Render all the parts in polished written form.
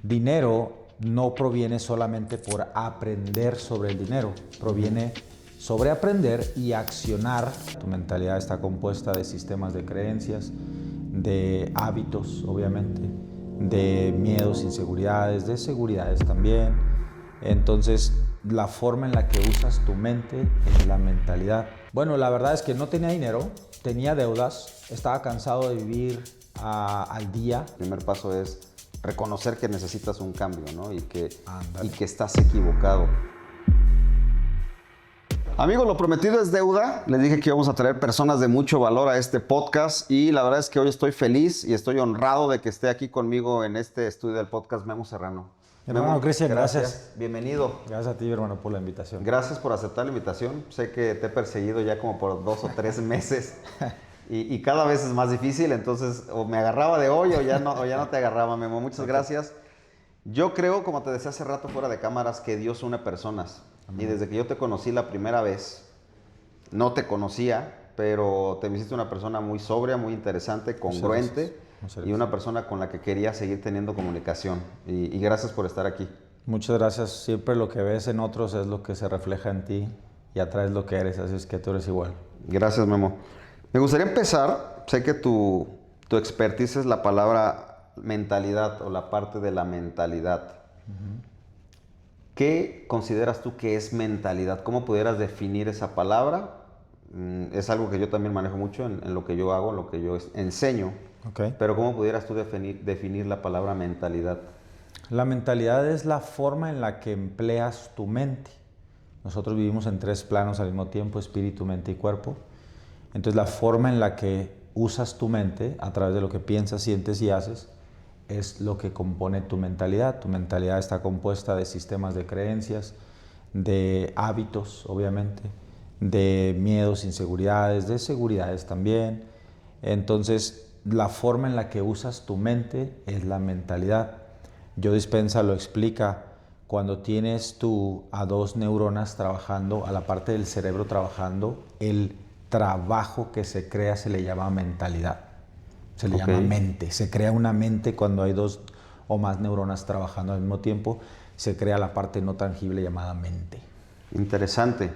Dinero no proviene solamente por aprender sobre el dinero, proviene sobre aprender y accionar. Tu mentalidad está compuesta de sistemas de creencias, de hábitos, obviamente, de miedos, inseguridades, de seguridades también. Entonces, la forma en la que usas tu mente es la mentalidad. Bueno, la verdad es que no tenía dinero, tenía deudas, estaba cansado de vivir al día. El primer paso es reconocer que necesitas un cambio, ¿no? Y que estás equivocado. Amigos, lo prometido es deuda. Les dije que íbamos a traer personas de mucho valor a este podcast y la verdad es que hoy estoy feliz y estoy honrado de que esté aquí conmigo en este estudio del podcast Memo Serrano. Hermano Cristian, gracias. Bienvenido. Gracias a ti, hermano, por la invitación. Gracias por aceptar la invitación. Sé que te he perseguido ya como por 2 o 3 meses y cada vez es más difícil, entonces o me agarraba de hoy o ya no te agarraba, Memo. Muchas gracias. Yo creo, como te decía hace rato fuera de cámaras, que Dios une personas. Amén. Y desde que yo te conocí la primera vez, no te conocía, pero te me hiciste una persona muy sobria, muy interesante, congruente y una persona con la que quería seguir teniendo comunicación. Y gracias por estar aquí. Muchas gracias. Siempre lo que ves en otros es lo que se refleja en ti y atraes lo que eres, así es que tú eres igual. Gracias, Memo. Me gustaría empezar, sé que tu expertise es la palabra mentalidad o la parte de la mentalidad. ¿Qué consideras tú que es mentalidad? ¿Cómo pudieras definir esa palabra? Es algo que yo también manejo mucho en lo que yo hago, en lo que yo enseño. Okay. Pero ¿cómo pudieras tú definir la palabra mentalidad? La mentalidad es la forma en la que empleas tu mente. Nosotros vivimos en 3 planos al mismo tiempo, espíritu, mente y cuerpo. Entonces la forma en la que usas tu mente a través de lo que piensas, sientes y haces es lo que compone tu mentalidad. Tu mentalidad está compuesta de sistemas de creencias, de hábitos, obviamente, de miedos, inseguridades, de seguridades también. Entonces, la forma en la que usas tu mente es la mentalidad. Joe Dispenza lo explica cuando tienes tú a 2 neuronas trabajando, a la parte del cerebro trabajando, el trabajo que se crea se le llama mentalidad. Se le llama mente. Se crea una mente cuando hay 2 o más neuronas trabajando al mismo tiempo. Se crea la parte no tangible llamada mente. Interesante.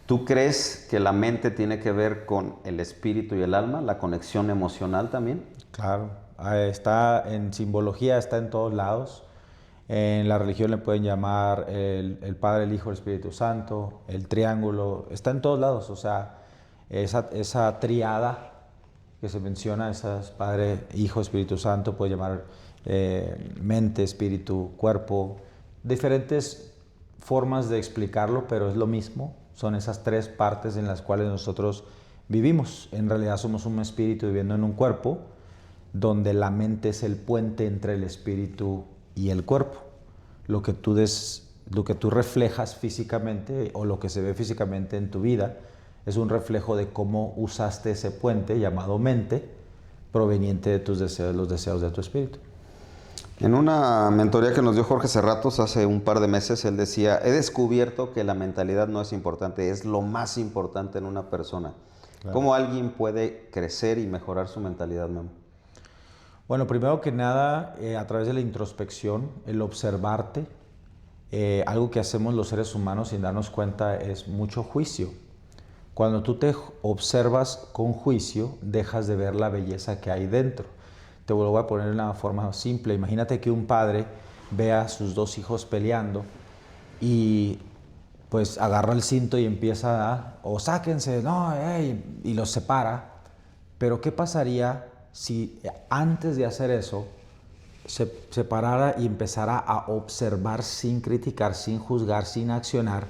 ¿Tú crees que la mente tiene que ver con el espíritu y el alma, la conexión emocional también? Claro. Está en simbología, está en todos lados. En la religión le pueden llamar el Padre, el Hijo, el Espíritu Santo, el triángulo. Está en todos lados. O sea, esa triada que se menciona, esas Padre, Hijo, Espíritu Santo, puede llamar mente, espíritu, cuerpo, diferentes formas de explicarlo, pero es lo mismo, son esas 3 partes en las cuales nosotros vivimos. En realidad somos un espíritu viviendo en un cuerpo, donde la mente es el puente entre el espíritu y el cuerpo. Lo que tú reflejas físicamente o lo que se ve físicamente en tu vida es un reflejo de cómo usaste ese puente llamado mente, proveniente de tus deseos, los deseos de tu espíritu. En una mentoría que nos dio Jorge Serratos hace un par de meses, él decía, he descubierto que la mentalidad no es importante, es lo más importante en una persona. Claro. ¿Cómo alguien puede crecer y mejorar su mentalidad, Memo? Bueno, primero que nada, a través de la introspección, el observarte, algo que hacemos los seres humanos sin darnos cuenta es mucho juicio. Cuando tú te observas con juicio, dejas de ver la belleza que hay dentro. Te lo voy a poner de una forma simple. Imagínate que un padre ve a sus 2 hijos peleando y pues agarra el cinto y empieza o sáquense, no, y los separa. Pero ¿qué pasaría si antes de hacer eso se parara y empezara a observar sin criticar, sin juzgar, sin accionar,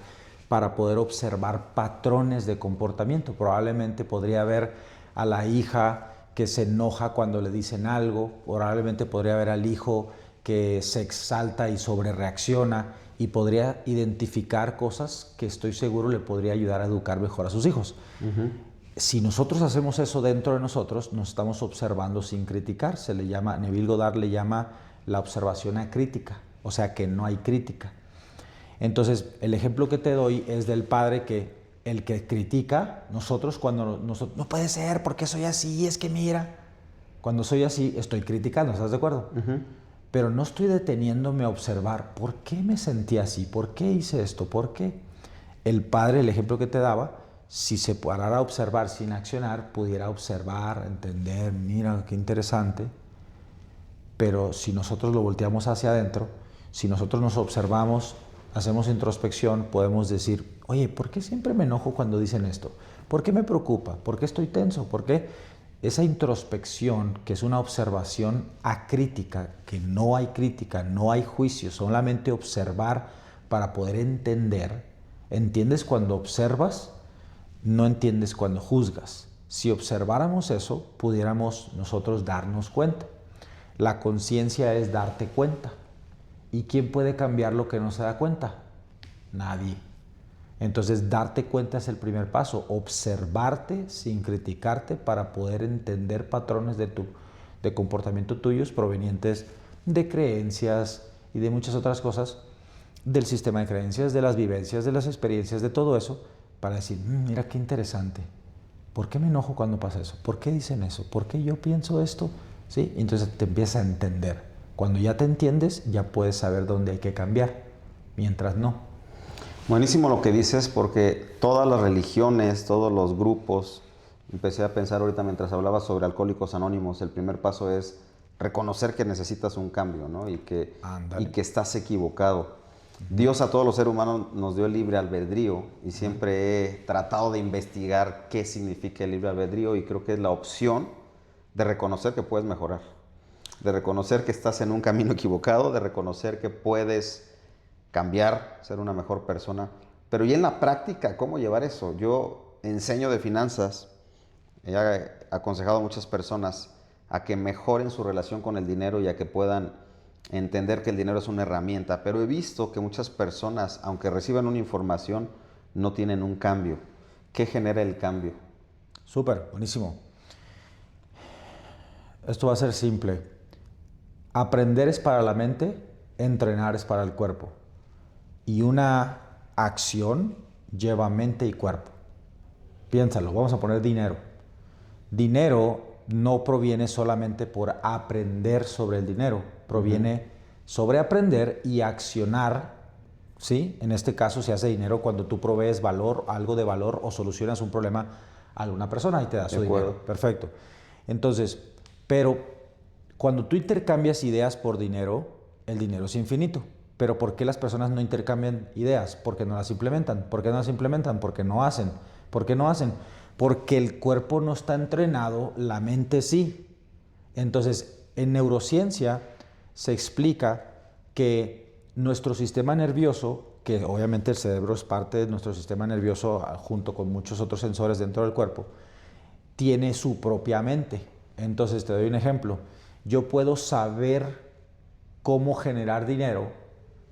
para poder observar patrones de comportamiento? Probablemente podría ver a la hija que se enoja cuando le dicen algo, probablemente podría ver al hijo que se exalta y sobrereacciona, y podría identificar cosas que estoy seguro le podría ayudar a educar mejor a sus hijos. Si nosotros hacemos eso dentro de nosotros, nos estamos observando sin criticar. Se le llama, Neville Goddard le llama la observación acrítica, o sea que no hay crítica. Entonces, el ejemplo que te doy es del padre que el que critica, nosotros cuando no puede ser, porque soy así, es que mira, cuando soy así estoy criticando, ¿estás de acuerdo? pero no estoy deteniéndome a observar por qué me sentí así, por qué hice esto, por qué. El padre, el ejemplo que te daba, si se parara a observar sin accionar, pudiera observar, entender, mira qué interesante. Pero si nosotros lo volteamos hacia adentro, si nosotros nos observamos, hacemos introspección, podemos decir, oye, ¿por qué siempre me enojo cuando dicen esto? ¿Por qué me preocupa? ¿Por qué estoy tenso? ¿Por qué? Esa introspección, que es una observación acrítica, que no hay crítica, no hay juicio, solamente observar para poder entender. ¿Entiendes cuando observas? No entiendes cuando juzgas. Si observáramos eso, pudiéramos nosotros darnos cuenta. La conciencia es darte cuenta. ¿Y quién puede cambiar lo que no se da cuenta? Nadie. Entonces, darte cuenta es el primer paso. Observarte sin criticarte para poder entender patrones de comportamiento tuyos provenientes de creencias y de muchas otras cosas, del sistema de creencias, de las vivencias, de las experiencias, de todo eso, para decir, mira qué interesante. ¿Por qué me enojo cuando pasa eso? ¿Por qué dicen eso? ¿Por qué yo pienso esto? ¿Sí? Entonces te empiezas a entender. Cuando ya te entiendes, ya puedes saber dónde hay que cambiar. Mientras no. Buenísimo lo que dices, porque todas las religiones, todos los grupos, empecé a pensar ahorita mientras hablabas sobre Alcohólicos Anónimos, el primer paso es reconocer que necesitas un cambio, ¿no? Y que estás equivocado. Dios a todos los seres humanos nos dio el libre albedrío y siempre he tratado de investigar qué significa el libre albedrío y creo que es la opción de reconocer que puedes mejorar, de reconocer que estás en un camino equivocado, de reconocer que puedes cambiar, ser una mejor persona. Pero y en la práctica, ¿cómo llevar eso? Yo enseño de finanzas, he aconsejado a muchas personas a que mejoren su relación con el dinero y a que puedan entender que el dinero es una herramienta, pero he visto que muchas personas, aunque reciban una información, no tienen un cambio. ¿Qué genera el cambio? Súper, buenísimo. Esto va a ser simple. Aprender es para la mente, entrenar es para el cuerpo. Y una acción lleva mente y cuerpo. Piénsalo, vamos a poner dinero. Dinero no proviene solamente por aprender sobre el dinero, proviene sobre aprender y accionar, ¿sí? En este caso se hace dinero cuando tú provees valor, algo de valor o solucionas un problema a alguna persona y te da su dinero. Perfecto. Entonces, pero cuando tú intercambias ideas por dinero, el dinero es infinito. Pero ¿por qué las personas no intercambian ideas? Porque no las implementan. ¿Por qué no las implementan? Porque no hacen. ¿Por qué no hacen? Porque el cuerpo no está entrenado, la mente sí. Entonces, en neurociencia se explica que nuestro sistema nervioso, que obviamente el cerebro es parte de nuestro sistema nervioso junto con muchos otros sensores dentro del cuerpo, tiene su propia mente. Entonces, te doy un ejemplo. Yo puedo saber cómo generar dinero,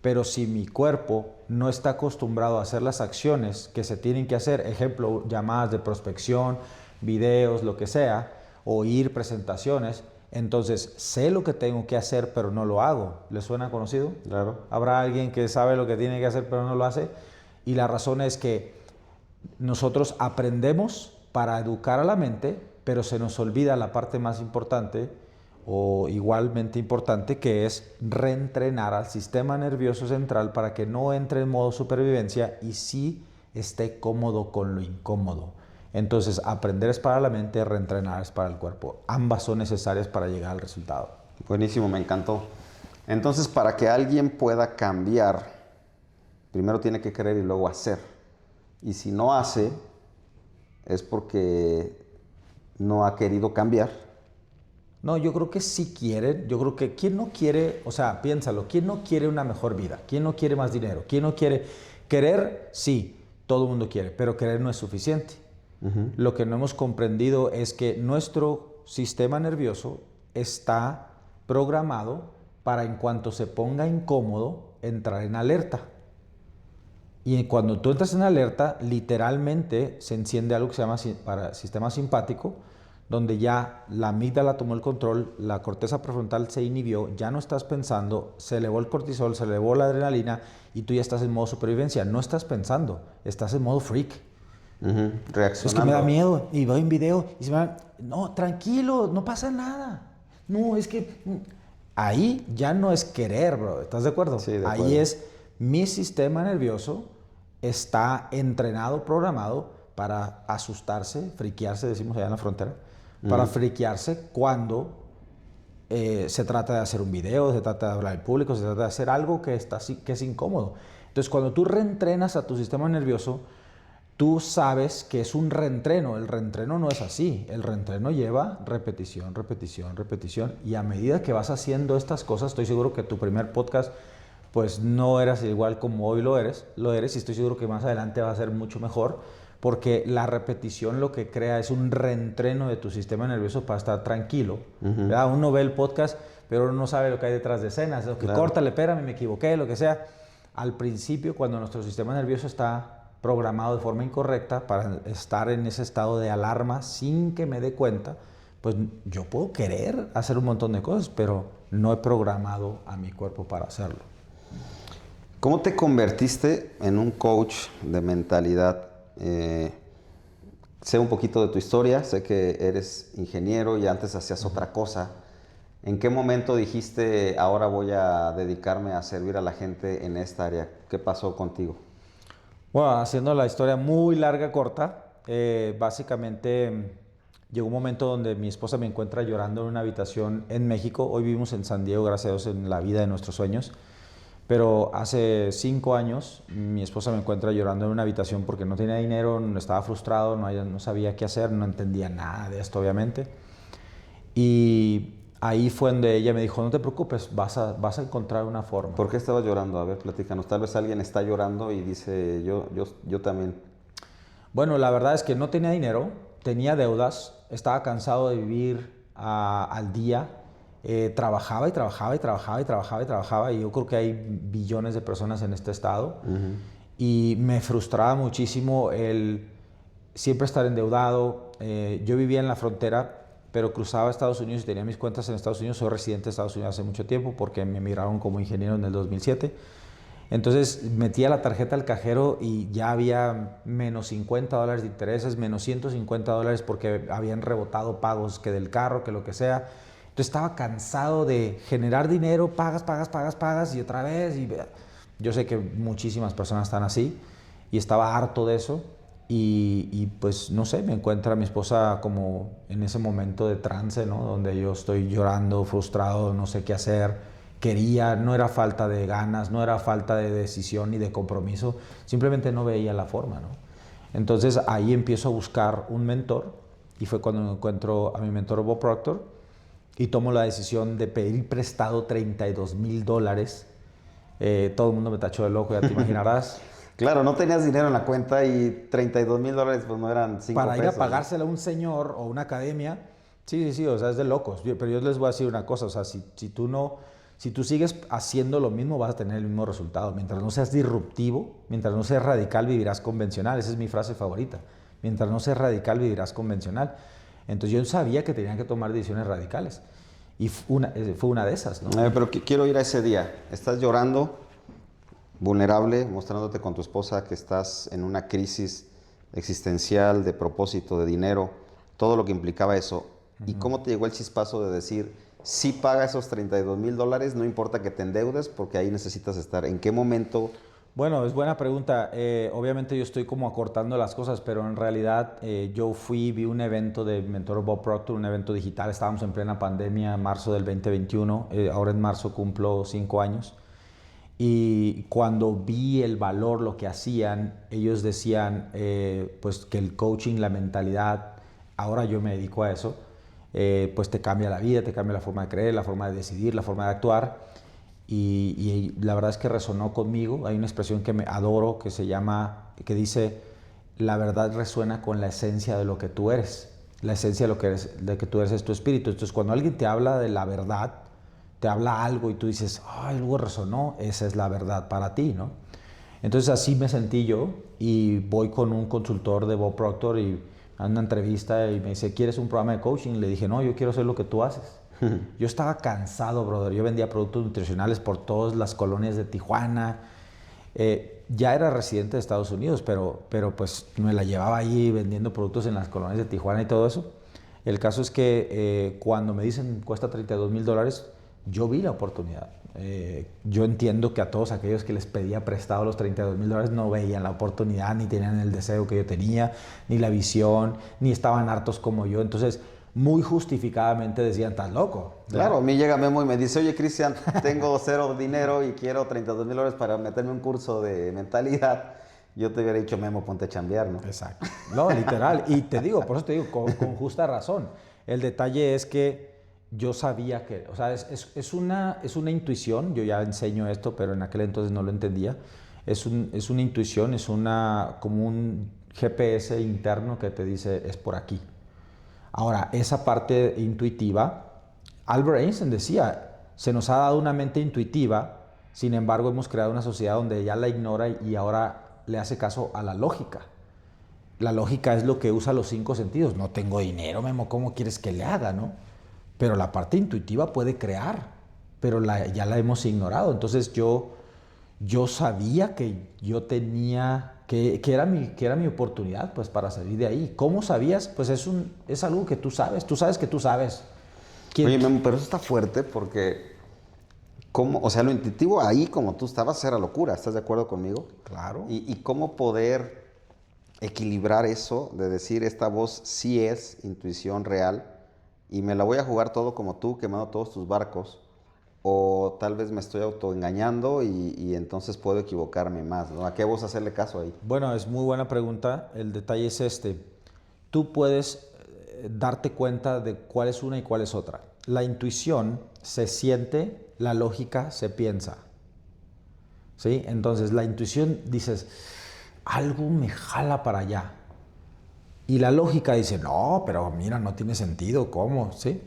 pero si mi cuerpo no está acostumbrado a hacer las acciones que se tienen que hacer, ejemplo, llamadas de prospección, videos, lo que sea, oír presentaciones, entonces sé lo que tengo que hacer, pero no lo hago. ¿Le suena conocido? Claro. Habrá alguien que sabe lo que tiene que hacer, pero no lo hace. Y la razón es que nosotros aprendemos para educar a la mente, pero se nos olvida la parte más importante, o igualmente importante, que es reentrenar al sistema nervioso central para que no entre en modo supervivencia y sí esté cómodo con lo incómodo. Entonces, aprender es para la mente, reentrenar es para el cuerpo. Ambas son necesarias para llegar al resultado. Buenísimo, me encantó. Entonces, para que alguien pueda cambiar, primero tiene que querer y luego hacer. Y si no hace, es porque no ha querido cambiar. No, yo creo que sí quieren. Yo creo que ¿quién no quiere? O sea, piénsalo, ¿quién no quiere una mejor vida? ¿Quién no quiere más dinero? ¿Quién no quiere? Querer, sí, todo el mundo quiere, pero querer no es suficiente. Lo que no hemos comprendido es que nuestro sistema nervioso está programado para, en cuanto se ponga incómodo, entrar en alerta. Y cuando tú entras en alerta, literalmente se enciende algo que se llama sistema simpático, donde ya la amígdala tomó el control, la corteza prefrontal se inhibió, ya no estás pensando, se elevó el cortisol, se elevó la adrenalina y tú ya estás en modo supervivencia. No estás pensando, estás en modo freak. Reaccionando. Es que me da miedo y veo un video y se me va, no, tranquilo, no pasa nada. No, es que ahí ya no es querer, bro. ¿Estás de acuerdo? Sí, de acuerdo. Ahí es mi sistema nervioso está entrenado, programado para asustarse, friquearse, decimos allá en la frontera, para friquearse cuando se trata de hacer un video, se trata de hablar al público, se trata de hacer algo que es incómodo. Entonces, cuando tú reentrenas a tu sistema nervioso, tú sabes que es un reentreno. El reentreno no es así. El reentreno lleva repetición, repetición, repetición. Y a medida que vas haciendo estas cosas, estoy seguro que tu primer podcast, pues no eras igual como hoy lo eres, y estoy seguro que más adelante va a ser mucho mejor, porque la repetición lo que crea es un reentreno de tu sistema nervioso para estar tranquilo. ¿Verdad? Uno ve el podcast, pero uno no sabe lo que hay detrás de escenas. Lo que Claro. córtale, espérame, me equivoqué, lo que sea. Al principio, cuando nuestro sistema nervioso está programado de forma incorrecta para estar en ese estado de alarma sin que me dé cuenta, pues yo puedo querer hacer un montón de cosas, pero no he programado a mi cuerpo para hacerlo. ¿Cómo te convertiste en un coach de mentalidad? Sé un poquito de tu historia, sé que eres ingeniero y antes hacías otra cosa. ¿En qué momento dijiste, ahora voy a dedicarme a servir a la gente en esta área? ¿Qué pasó contigo? Bueno, haciendo la historia muy larga, corta, básicamente llegó un momento donde mi esposa me encuentra llorando en una habitación en México. Hoy vivimos en San Diego, gracias a Dios, en la vida de nuestros sueños. Pero hace 5 años mi esposa me encuentra llorando en una habitación porque no tenía dinero, estaba frustrado, no sabía qué hacer, no entendía nada de esto, obviamente. Y ahí fue donde ella me dijo, no te preocupes, vas a encontrar una forma. ¿Por qué estabas llorando? A ver, platícanos. Tal vez alguien está llorando y dice, yo también. Bueno, la verdad es que no tenía dinero, tenía deudas, estaba cansado de vivir al día, trabajaba y trabajaba y trabajaba y trabajaba y trabajaba, y yo creo que hay billones de personas en este estado. Y me frustraba muchísimo el siempre estar endeudado. Yo vivía en la frontera, pero cruzaba a Estados Unidos y tenía mis cuentas en Estados Unidos. Soy residente de Estados Unidos hace mucho tiempo porque me emigraron como ingeniero en el 2007. Entonces metía la tarjeta al cajero y ya había menos $50 de intereses, menos $150 porque habían rebotado pagos que del carro, que lo que sea. Entonces estaba cansado de generar dinero, pagas y otra vez. Y yo sé que muchísimas personas están así y estaba harto de eso. Y pues no sé, me encuentra mi esposa como en ese momento de trance, ¿no? Donde yo estoy llorando, frustrado, no sé qué hacer. No era falta de ganas, no era falta de decisión ni de compromiso, simplemente no veía la forma, ¿no? Entonces ahí empiezo a buscar un mentor y fue cuando me encuentro a mi mentor Bob Proctor y tomo la decisión de pedir prestado $32,000. Todo el mundo me tachó de loco, ya te imaginarás. Claro, no tenías dinero en la cuenta y $32,000 pues no eran 5 Para pesos. ir a pagársela a un señor o una academia, sí, o sea, es de locos. Pero yo les voy a decir una cosa, o sea, si tú sigues haciendo lo mismo, vas a tener el mismo resultado. Mientras no seas disruptivo, mientras no seas radical, vivirás convencional. Esa es mi frase favorita. Mientras no seas radical, vivirás convencional. Entonces yo sabía que tenían que tomar decisiones radicales. Y fue una de esas, ¿no? Pero quiero ir a ese día. Estás llorando, vulnerable, mostrándote con tu esposa que estás en una crisis existencial, de propósito, de dinero, todo lo que implicaba eso. ¿Y cómo te llegó el chispazo de decir, sí paga esos $32,000, no importa que te endeudes, porque ahí necesitas estar? ¿En qué momento? Bueno, es buena pregunta. Obviamente yo estoy como acortando las cosas, pero en realidad yo vi un evento de mentor Bob Proctor, un evento digital. Estábamos en plena pandemia, marzo del 2021. Ahora en marzo cumplo 5 años. Y cuando vi el valor, lo que hacían, ellos decían pues que el coaching, la mentalidad, ahora yo me dedico a eso, pues te cambia la vida, te cambia la forma de creer, la forma de decidir, la forma de actuar. Y la verdad es que resonó conmigo. Hay una expresión que me adoro que dice, la verdad resuena con la esencia de lo que tú eres. La esencia de lo que tú eres es tu espíritu. Entonces cuando alguien te habla de la verdad, te habla algo y tú dices, ay, algo resonó, esa es la verdad para ti, ¿no? Entonces así me sentí yo y voy con un consultor de Bob Proctor y a una entrevista y me dice, ¿quieres un programa de coaching? Le dije, no, yo quiero hacer lo que tú haces. Yo estaba cansado, brother. Yo vendía productos nutricionales por todas las colonias de Tijuana. Ya era residente de Estados Unidos, pero pues me la llevaba ahí vendiendo productos en las colonias de Tijuana y todo eso. El caso es que cuando me dicen cuesta $32,000, yo vi la oportunidad. Yo entiendo que a todos aquellos que les pedía prestado los $32,000 no veían la oportunidad, ni tenían el deseo que yo tenía, ni la visión, ni estaban hartos como yo. Entonces, muy justificadamente decían, estás loco. Claro, a mí llega Memo y me dice, oye, Cristian, tengo cero dinero y quiero $32,000 para meterme en un curso de mentalidad. Yo te hubiera dicho, Memo, ponte a chambear, ¿no? Exacto. No, literal. Y te digo, por eso te digo, con justa razón. El detalle es que yo sabía que, o sea, es una intuición. Yo ya enseño esto, pero en aquel entonces no lo entendía. Es una intuición, como un GPS interno que te dice, es por aquí. Ahora, esa parte intuitiva, Albert Einstein decía, se nos ha dado una mente intuitiva, sin embargo hemos creado una sociedad donde ya la ignora y ahora le hace caso a la lógica. La lógica es lo que usa los 5 sentidos. No tengo dinero, Memo, ¿cómo quieres que le haga, no? Pero la parte intuitiva puede crear, pero ya la hemos ignorado. Entonces yo sabía que yo tenía, que era mi oportunidad pues, para salir de ahí. ¿Cómo sabías? Pues es algo que tú sabes que tú sabes. Oye, Memo, pero eso está fuerte porque, o sea, lo intuitivo ahí como tú estabas era locura, ¿estás de acuerdo conmigo? Claro. Y cómo poder equilibrar eso de decir, esta voz sí es intuición real y me la voy a jugar todo como tú, quemando todos tus barcos. O tal vez me estoy autoengañando y entonces puedo equivocarme más, ¿no? ¿A qué voz hacerle caso ahí? Bueno, es muy buena pregunta. El detalle es este. Tú puedes darte cuenta de cuál es una y cuál es otra. La intuición se siente, la lógica se piensa. ¿Sí? Entonces, la intuición dices, algo me jala para allá. Y la lógica dice, no, pero mira, no tiene sentido, ¿cómo? ¿Sí?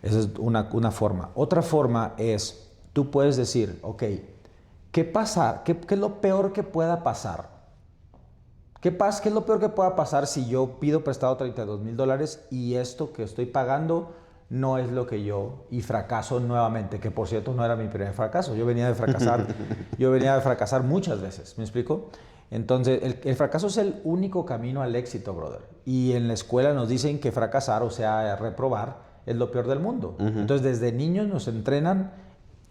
Esa es una forma. Otra forma es, tú puedes decir, ok, ¿qué pasa? ¿Qué es lo peor que pueda pasar? ¿Qué es lo peor que pueda pasar si yo pido prestado $32,000 y esto que estoy pagando no es lo que y fracaso nuevamente? Que por cierto no era mi primer fracaso. Yo venía de fracasar muchas veces, ¿me explico? Entonces, el fracaso es el único camino al éxito, brother. Y en la escuela nos dicen que fracasar, o sea, reprobar, es lo peor del mundo. Entonces, desde niños nos entrenan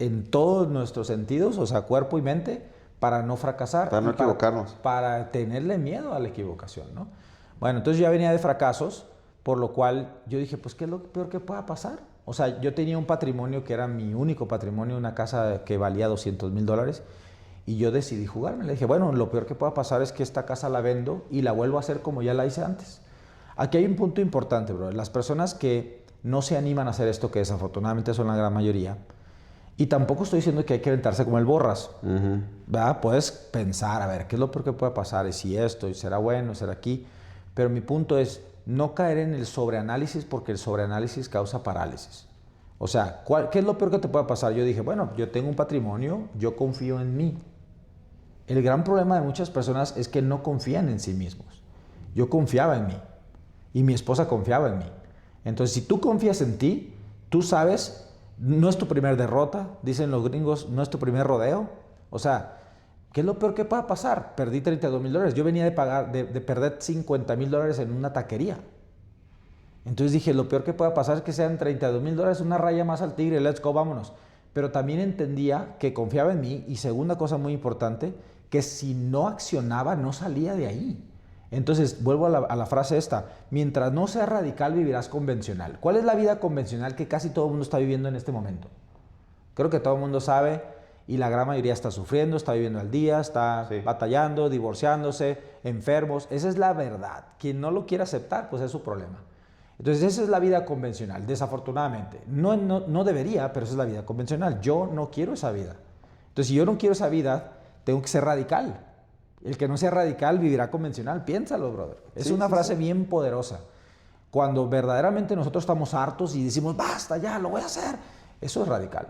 en todos nuestros sentidos, o sea, cuerpo y mente, para no fracasar. Para no equivocarnos. Para tenerle miedo a la equivocación, ¿no? Bueno, entonces yo ya venía de fracasos, por lo cual yo dije, pues, ¿qué es lo peor que pueda pasar? O sea, yo tenía un patrimonio que era mi único patrimonio, una casa que valía $200,000, y yo decidí jugarme. Le dije, bueno, lo peor que pueda pasar es que esta casa la vendo y la vuelvo a hacer como ya la hice antes. Aquí hay un punto importante, bro. Las personas que no se animan a hacer esto, que desafortunadamente son la gran mayoría, y tampoco estoy diciendo que hay que aventarse como el borras, ¿verdad? Puedes pensar, a ver, ¿qué es lo peor que puede pasar? ¿Y si esto? ¿Y será bueno? ¿Será aquí? Pero mi punto es no caer en el sobreanálisis, porque el sobreanálisis causa parálisis. O sea, ¿qué es lo peor que te puede pasar? Yo dije, bueno, yo tengo un patrimonio, yo confío en mí. El gran problema de muchas personas es que no confían en sí mismos. Yo confiaba en mí y mi esposa confiaba en mí. Entonces, si tú confías en ti, tú sabes, no es tu primer derrota, dicen los gringos, no es tu primer rodeo. O sea, ¿qué es lo peor que pueda pasar? Perdí $32,000. Yo venía de perder $50,000 en una taquería. Entonces dije, lo peor que pueda pasar es que sean $32,000, una raya más al tigre, let's go, vámonos. Pero también entendía que confiaba en mí y segunda cosa muy importante, que si no accionaba no salía de ahí. Entonces vuelvo a la frase esta, mientras no seas radical vivirás convencional. ¿Cuál es la vida convencional que casi todo el mundo está viviendo en este momento? Creo que todo el mundo sabe y la gran mayoría está sufriendo, está viviendo al día, está batallando, divorciándose, enfermos. Esa es la verdad. Quien no lo quiere aceptar, pues es su problema. Entonces esa es la vida convencional, desafortunadamente. No debería, pero esa es la vida convencional. Yo no quiero esa vida. Entonces si yo no quiero esa vida, tengo que ser radical. El que no sea radical vivirá convencional. Piénsalo, brother. Es una frase bien poderosa. Cuando verdaderamente nosotros estamos hartos y decimos, basta, ya, lo voy a hacer. Eso es radical.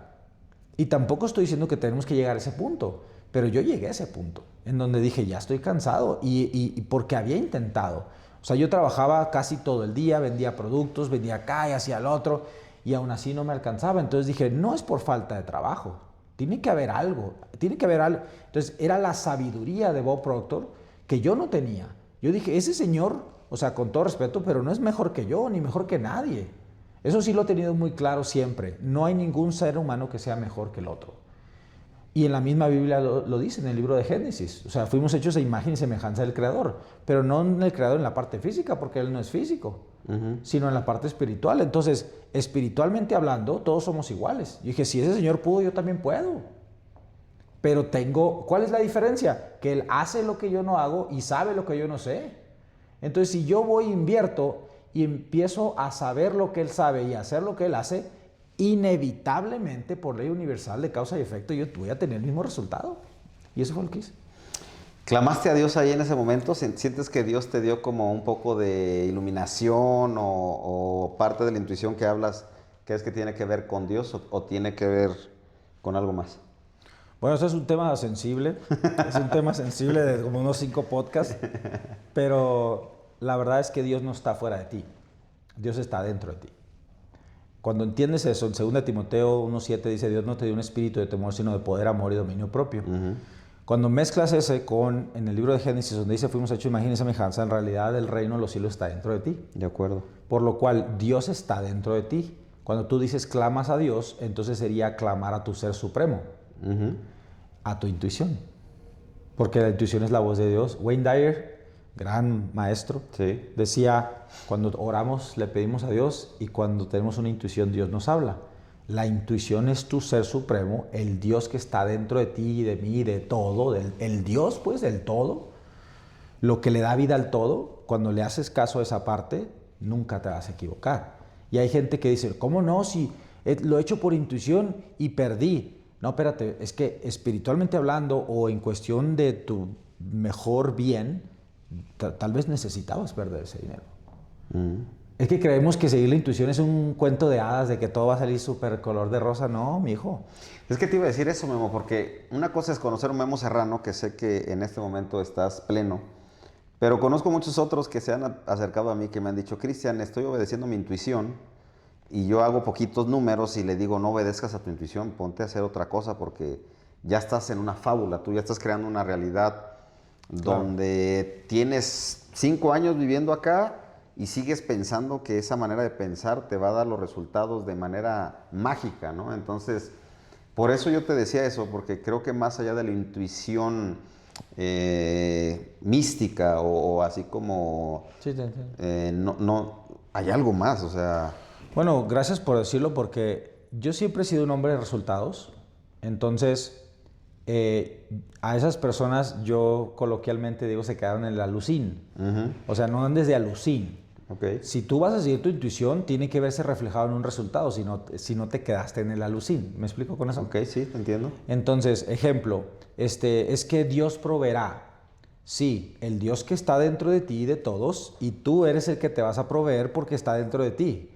Y tampoco estoy diciendo que tenemos que llegar a ese punto. Pero yo llegué a ese punto en donde dije, ya estoy cansado. Y porque había intentado. O sea, yo trabajaba casi todo el día, vendía productos, vendía acá y hacía el otro. Y aún así no me alcanzaba. Entonces dije, no es por falta de trabajo. Tiene que haber algo, tiene que haber algo. Entonces, era la sabiduría de Bob Proctor que yo no tenía. Yo dije, ese señor, o sea, con todo respeto, pero no es mejor que yo, ni mejor que nadie. Eso sí lo he tenido muy claro siempre. No hay ningún ser humano que sea mejor que el otro. Y en la misma Biblia lo dice, en el libro de Génesis. O sea, fuimos hechos a imagen y semejanza del Creador. Pero no en el Creador en la parte física, porque Él no es físico, sino en la parte espiritual. Entonces, espiritualmente hablando, todos somos iguales. Yo dije, si ese Señor pudo, yo también puedo. Pero ¿cuál es la diferencia? Que Él hace lo que yo no hago y sabe lo que yo no sé. Entonces, si yo voy e invierto y empiezo a saber lo que Él sabe y a hacer lo que Él hace, inevitablemente, por ley universal de causa y efecto, yo voy a tener el mismo resultado. Y eso fue lo que hice. ¿Clamaste a Dios ahí en ese momento? ¿Sientes que Dios te dio como un poco de iluminación o parte de la intuición que hablas, crees que tiene que ver con Dios o tiene que ver con algo más? Bueno, eso es un tema sensible. Es un tema sensible de como unos 5 podcasts. Pero la verdad es que Dios no está fuera de ti. Dios está dentro de ti. Cuando entiendes eso, en 2 Timoteo 1:7 dice, Dios no te dio un espíritu de temor, sino de poder, amor y dominio propio. Cuando mezclas ese con, en el libro de Génesis, donde dice, fuimos hechos imagen y semejanza, en realidad el reino de los cielos está dentro de ti. De acuerdo. Por lo cual, Dios está dentro de ti. Cuando tú dices clamas a Dios, entonces sería clamar a tu ser supremo, a tu intuición. Porque la intuición es la voz de Dios. Wayne Dyer, gran maestro, Sí. decía, cuando oramos le pedimos a Dios y cuando tenemos una intuición Dios nos habla. La intuición es tu ser supremo, el Dios que está dentro de ti, de mí, de todo, el Dios pues del todo, lo que le da vida al todo. Cuando le haces caso a esa parte, nunca te vas a equivocar. Y hay gente que dice, ¿cómo no? Si lo he hecho por intuición y perdí. No, espérate, es que espiritualmente hablando o en cuestión de tu mejor bien, tal vez necesitabas perder ese dinero. Es que creemos que seguir la intuición es un cuento de hadas, de que todo va a salir súper color de rosa. No, mijo. Es que te iba a decir eso, Memo, porque una cosa es conocer a un Memo Serrano, que sé que en este momento estás pleno, pero conozco muchos otros que se han acercado a mí, que me han dicho, Cristian, estoy obedeciendo mi intuición, y yo hago poquitos números y le digo, no obedezcas a tu intuición, ponte a hacer otra cosa, porque ya estás en una fábula, tú ya estás creando una realidad donde tienes 5 años viviendo acá y sigues pensando que esa manera de pensar te va a dar los resultados de manera mágica, ¿no? Entonces, por eso yo te decía eso, porque creo que más allá de la intuición mística o así como... Sí, te entiendo. no, hay algo más, o sea... Bueno, gracias por decirlo, porque yo siempre he sido un hombre de resultados. Entonces, a esas personas yo coloquialmente digo se quedaron en el alucín. O sea, no andes de alucín. Okay. Si tú vas a seguir tu intuición, tiene que verse reflejado en un resultado, si no te quedaste en el alucín. ¿Me explico con eso? Ok, sí, te entiendo. Entonces, ejemplo, es que Dios proveerá. Sí, el Dios que está dentro de ti y de todos, y tú eres el que te vas a proveer porque está dentro de ti.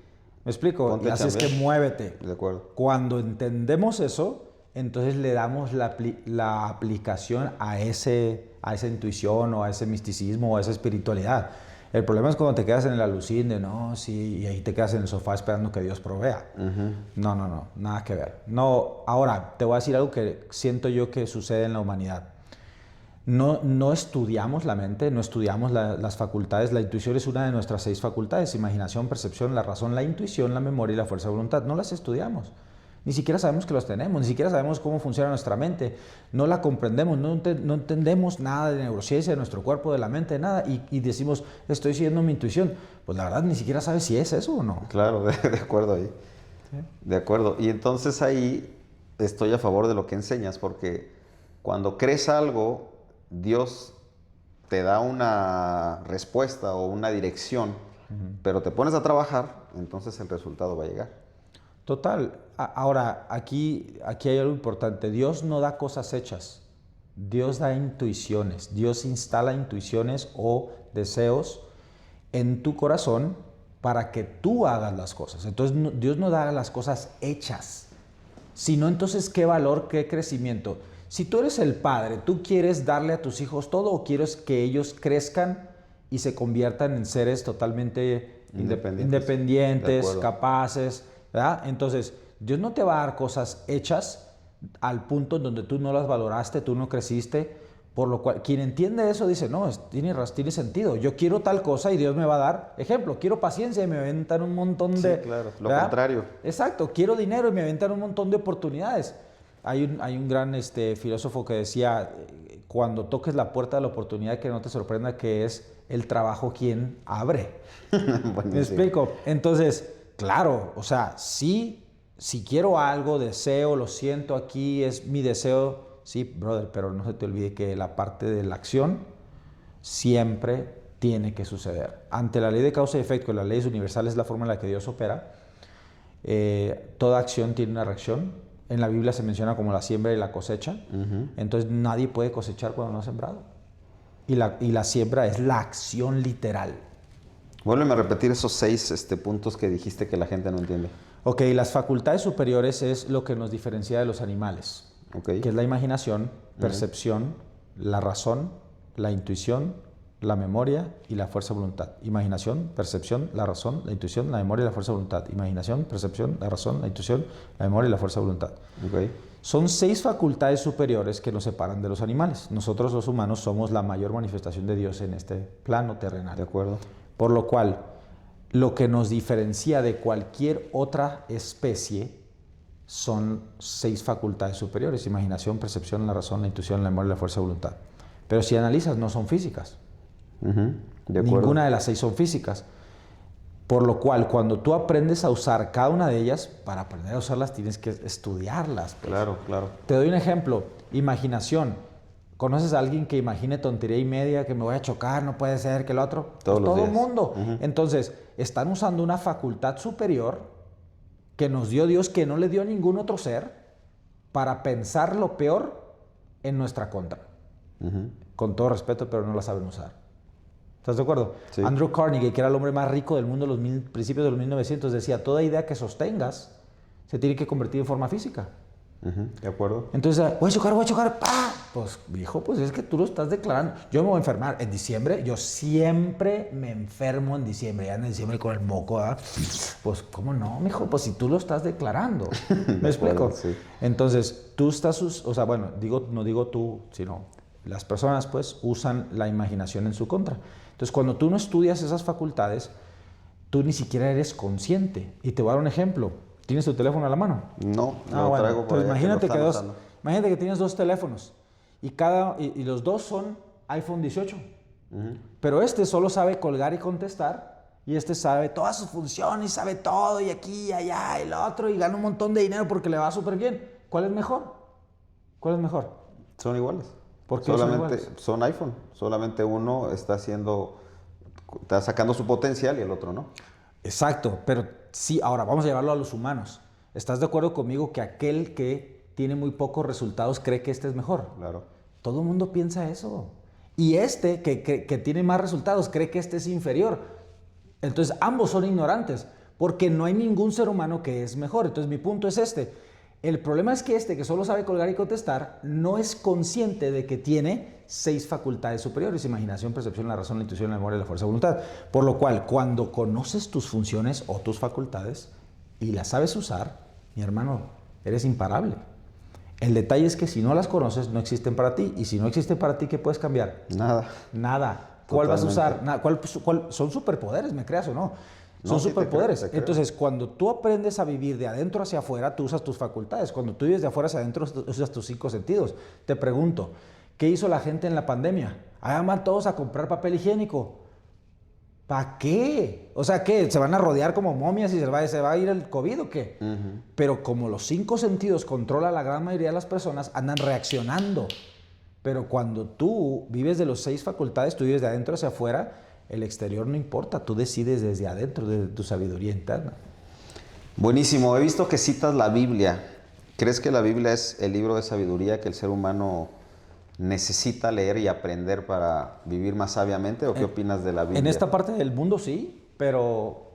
¿Me explico? Ponte Y así es que muévete. De acuerdo. Cuando entendemos eso, entonces le damos la aplicación a esa intuición o a ese misticismo o a esa espiritualidad. El problema es cuando te quedas en el alucín de no, sí, y ahí te quedas en el sofá esperando que Dios provea. No, nada que ver. No, ahora, te voy a decir algo que siento yo que sucede en la humanidad. No estudiamos la mente, no estudiamos las facultades. La intuición es una de nuestras 6 facultades: imaginación, percepción, la razón, la intuición, la memoria y la fuerza de voluntad. No las estudiamos. Ni siquiera sabemos que los tenemos, ni siquiera sabemos cómo funciona nuestra mente. No la comprendemos, no entendemos nada de neurociencia, de nuestro cuerpo, de la mente, de nada. Y decimos, estoy siguiendo mi intuición. Pues la verdad ni siquiera sabes si es eso o no. Claro, de acuerdo ahí. ¿Sí? De acuerdo. Y entonces ahí estoy a favor de lo que enseñas, porque cuando crees algo, Dios te da una respuesta o una dirección, pero te pones a trabajar, entonces el resultado va a llegar. Total. Ahora, aquí hay algo importante. Dios no da cosas hechas. Dios da intuiciones. Dios instala intuiciones o deseos en tu corazón para que tú hagas las cosas. Entonces, Dios no da las cosas hechas. Sino, entonces, ¿qué valor, qué crecimiento? Si tú eres el padre, ¿tú quieres darle a tus hijos todo o quieres que ellos crezcan y se conviertan en seres totalmente independientes, capaces, ¿verdad? Entonces, Dios no te va a dar cosas hechas al punto en donde tú no las valoraste, tú no creciste, Por lo cual, quien entiende eso dice, no, tiene sentido. Yo quiero tal cosa y Dios me va a dar. Ejemplo, quiero paciencia y me aventan un montón de... Sí, claro, lo ¿verdad? contrario. Exacto, quiero dinero y me aventan un montón de oportunidades. Hay un gran filósofo que decía, cuando toques la puerta de la oportunidad, que no te sorprenda que es el trabajo quien abre. ¿Me explico? Entonces, claro, o sea, sí, si quiero algo, deseo, lo siento aquí, es mi deseo... Sí, brother, pero no se te olvide que la parte de la acción siempre tiene que suceder. Ante la ley de causa y efecto, las leyes universales es la forma en la que Dios opera. Toda acción tiene una reacción. En la Biblia se menciona como la siembra y la cosecha. Entonces nadie puede cosechar cuando no ha sembrado. Y la siembra es la acción literal. Vuélveme a repetir esos 6 puntos que dijiste que la gente no entiende. Ok, las facultades superiores es lo que nos diferencia de los animales. Okay. Que es la imaginación, percepción, la razón, la intuición, la memoria y la fuerza de voluntad. Imaginación, percepción, la razón, la intuición, la memoria y la fuerza de voluntad. Imaginación, percepción, la razón, la intuición, la memoria y la fuerza de voluntad. Okay. Son 6 facultades superiores que nos separan de los animales. Nosotros los humanos somos la mayor manifestación de Dios en este plano terrenal. De acuerdo. Por lo cual, lo que nos diferencia de cualquier otra especie son 6 facultades superiores: imaginación, percepción, la razón, la intuición, la memoria y la fuerza de voluntad. Pero si analizas, no son físicas. De acuerdo. Ninguna de las 6 son físicas. Por lo cual, cuando tú aprendes a usar cada una de ellas, para aprender a usarlas tienes que estudiarlas. Pues. Claro, claro. Te doy un ejemplo. Imaginación. ¿Conoces a alguien que imagine tontería y media, que me voy a chocar, no puede ser, que el otro? Todo el mundo. Entonces, están usando una facultad superior que nos dio Dios, que no le dio a ningún otro ser, para pensar lo peor en nuestra contra. Con todo respeto, pero no la saben usar. ¿Estás de acuerdo? Sí. Andrew Carnegie, que era el hombre más rico del mundo en los principios de los 1900, decía, toda idea que sostengas se tiene que convertir en forma física. De acuerdo. Entonces, voy a chocar, ¡pah! Pues, hijo, pues es que tú lo estás declarando. Yo me voy a enfermar en diciembre. Yo siempre me enfermo en diciembre. Ya en diciembre con el moco, ¿verdad? Pues, ¿cómo no, mijo? Pues si tú lo estás declarando. ¿Me explico? Sí. Entonces, tú estás, o sea, bueno, no digo tú, sino las personas, pues, usan la imaginación en su contra. Entonces, cuando tú no estudias esas facultades, tú ni siquiera eres consciente. Y te voy a dar un ejemplo. ¿Tienes tu teléfono a la mano? No, lo bueno, traigo por pues imagínate que tienes 2 teléfonos y los 2 son iPhone 18. Pero este solo sabe colgar y contestar, y este sabe todas sus funciones, sabe todo, y aquí, y allá, y lo otro, y gana un montón de dinero porque le va súper bien. ¿Cuál es mejor? ¿Cuál es mejor? Son iguales. ¿Por qué solamente son iguales? son iPhone. Solamente uno está sacando su potencial y el otro no. Exacto, pero sí, ahora vamos a llevarlo a los humanos. ¿Estás de acuerdo conmigo que aquel que tiene muy pocos resultados cree que este es mejor? Claro. Todo el mundo piensa eso. Y este que tiene más resultados cree que este es inferior. Entonces ambos son ignorantes, porque no hay ningún ser humano que es mejor. Entonces mi punto es este. El problema es que que solo sabe colgar y contestar, no es consciente de que tiene 6 facultades superiores: imaginación, percepción, la razón, la intuición, la memoria y la fuerza de voluntad. Por lo cual, cuando conoces tus funciones o tus facultades y las sabes usar, mi hermano, eres imparable. El detalle es que si no las conoces, no existen para ti. Y si no existen para ti, ¿qué puedes cambiar? Nada. Nada. ¿Cuál vas a usar? Nada. Son superpoderes, me creas o no. Son superpoderes. Te creo. Entonces, cuando tú aprendes a vivir de adentro hacia afuera, tú usas tus facultades. Cuando tú vives de afuera hacia adentro, usas tus 5 sentidos. Te pregunto, ¿qué hizo la gente en la pandemia? Ahí van todos a comprar papel higiénico. ¿Para qué? O sea, ¿qué? ¿Se van a rodear como momias y se va a ir el COVID o qué? Pero como los 5 sentidos controla la gran mayoría de las personas, andan reaccionando. Pero cuando tú vives de los 6 facultades, tú vives de adentro hacia afuera, el exterior no importa, tú decides desde adentro, desde tu sabiduría interna. Buenísimo, he visto que citas la Biblia. ¿Crees que la Biblia es el libro de sabiduría que el ser humano necesita leer y aprender para vivir más sabiamente? ¿O qué opinas de la Biblia? En esta parte del mundo sí, pero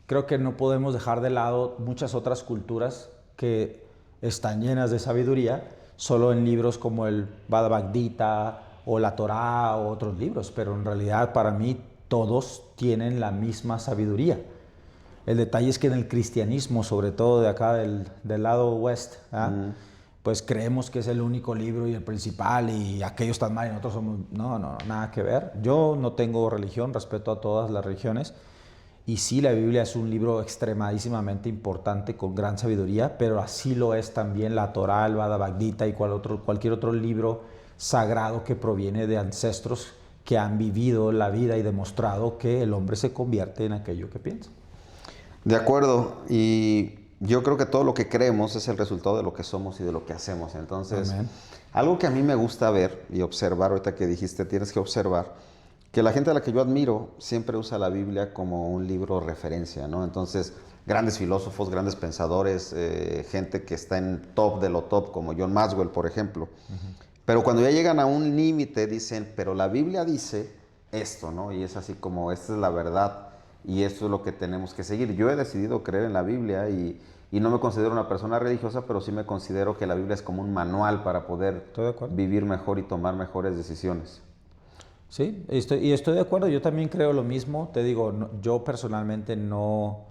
creo que no podemos dejar de lado muchas otras culturas que están llenas de sabiduría, solo en libros como el Bhagavad Gita o la Torá o otros libros, pero en realidad para mí todos tienen la misma sabiduría. El detalle es que en el cristianismo, sobre todo de acá del lado oeste, pues creemos que es el único libro y el principal y aquellos están mal y nosotros somos... No, no, nada que ver. Yo no tengo religión, respeto a todas las religiones. Y sí, la Biblia es un libro extremadísimamente importante, con gran sabiduría, pero así lo es también la Torá, el Bhagavad Gita y cualquier otro libro sagrado que proviene de ancestros que han vivido la vida y demostrado que el hombre se convierte en aquello que piensa. De acuerdo, y yo creo que todo lo que creemos es el resultado de lo que somos y de lo que hacemos. Entonces, Amén. algo que a mí me gusta ver y observar, ahorita que dijiste, tienes que observar, que la gente a la que yo admiro siempre usa la Biblia como un libro referencia, ¿no? Entonces, grandes filósofos, grandes pensadores, gente que está en top de lo top, como John Maxwell, por ejemplo. Pero cuando ya llegan a un límite, dicen, pero la Biblia dice esto, ¿no? Y es así como, esta es la verdad y esto es lo que tenemos que seguir. Yo he decidido creer en la Biblia y no me considero una persona religiosa, pero sí me considero que la Biblia es como un manual para poder Estoy de acuerdo. vivir mejor y tomar mejores decisiones. Sí, estoy de acuerdo, yo también creo lo mismo. Te digo, yo personalmente no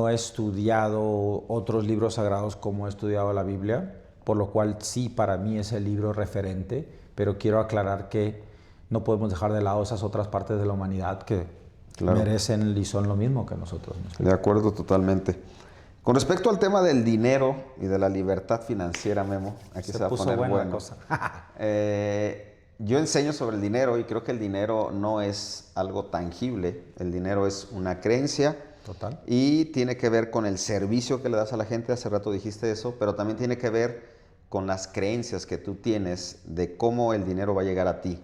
he estudiado otros libros sagrados como he estudiado la Biblia, por lo cual sí, para mí es el libro referente, pero quiero aclarar que no podemos dejar de lado esas otras partes de la humanidad que Claro. merecen y son lo mismo que nosotros. De acuerdo totalmente. Con respecto al tema del dinero y de la libertad financiera, Memo, aquí se va a puso poner buena la bueno. cosa. Yo enseño sobre el dinero y creo que el dinero no es algo tangible. El dinero es una creencia. Total. Y tiene que ver con el servicio que le das a la gente. Hace rato dijiste eso, pero también tiene que ver con las creencias que tú tienes de cómo el dinero va a llegar a ti.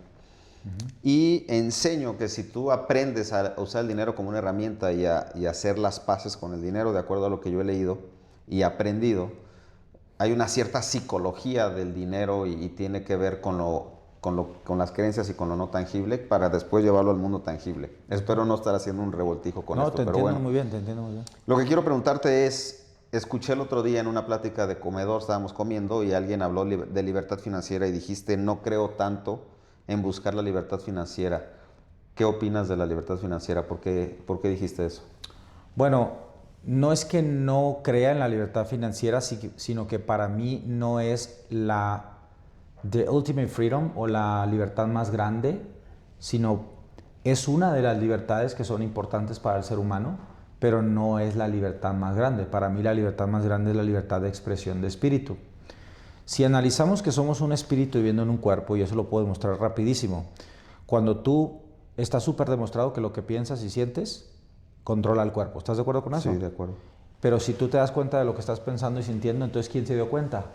Y enseño que si tú aprendes a usar el dinero como una herramienta y a hacer las paces con el dinero, de acuerdo a lo que yo he leído y aprendido, hay una cierta psicología del dinero y tiene que ver con las creencias y con lo no tangible para después llevarlo al mundo tangible. Espero no estar haciendo un revoltijo con esto, pero bueno. Te entiendo muy bien. Lo que quiero preguntarte es, escuché el otro día en una plática de comedor, estábamos comiendo y alguien habló de libertad financiera y dijiste, no creo tanto en buscar la libertad financiera. ¿Qué opinas de la libertad financiera? ¿Por qué dijiste eso? Bueno, no es que no crea en la libertad financiera, sino que para mí no es the ultimate freedom o la libertad más grande, sino es una de las libertades que son importantes para el ser humano, pero no es la libertad más grande. Para mí la libertad más grande es la libertad de expresión de espíritu. Si analizamos que somos un espíritu viviendo en un cuerpo, y eso lo puedo demostrar rapidísimo, cuando tú está súper demostrado que lo que piensas y sientes controla el cuerpo. ¿Estás de acuerdo con eso? Sí, de acuerdo. Pero si tú te das cuenta de lo que estás pensando y sintiendo, entonces ¿quién se dio cuenta?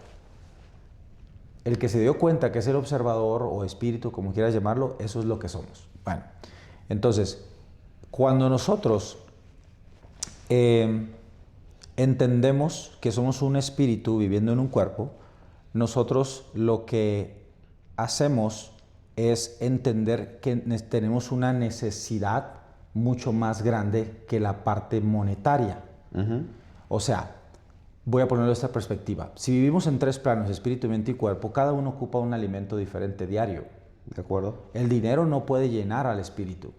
El que se dio cuenta, que es el observador o espíritu, como quieras llamarlo, eso es lo que somos. Bueno, entonces, cuando nosotros entendemos que somos un espíritu viviendo en un cuerpo, nosotros lo que hacemos es entender que tenemos una necesidad mucho más grande que la parte monetaria. O sea, voy a ponerlo de esta perspectiva. Si vivimos en tres planos, espíritu, mente y cuerpo, cada uno ocupa un alimento diferente diario. ¿De acuerdo? El dinero no puede llenar al espíritu,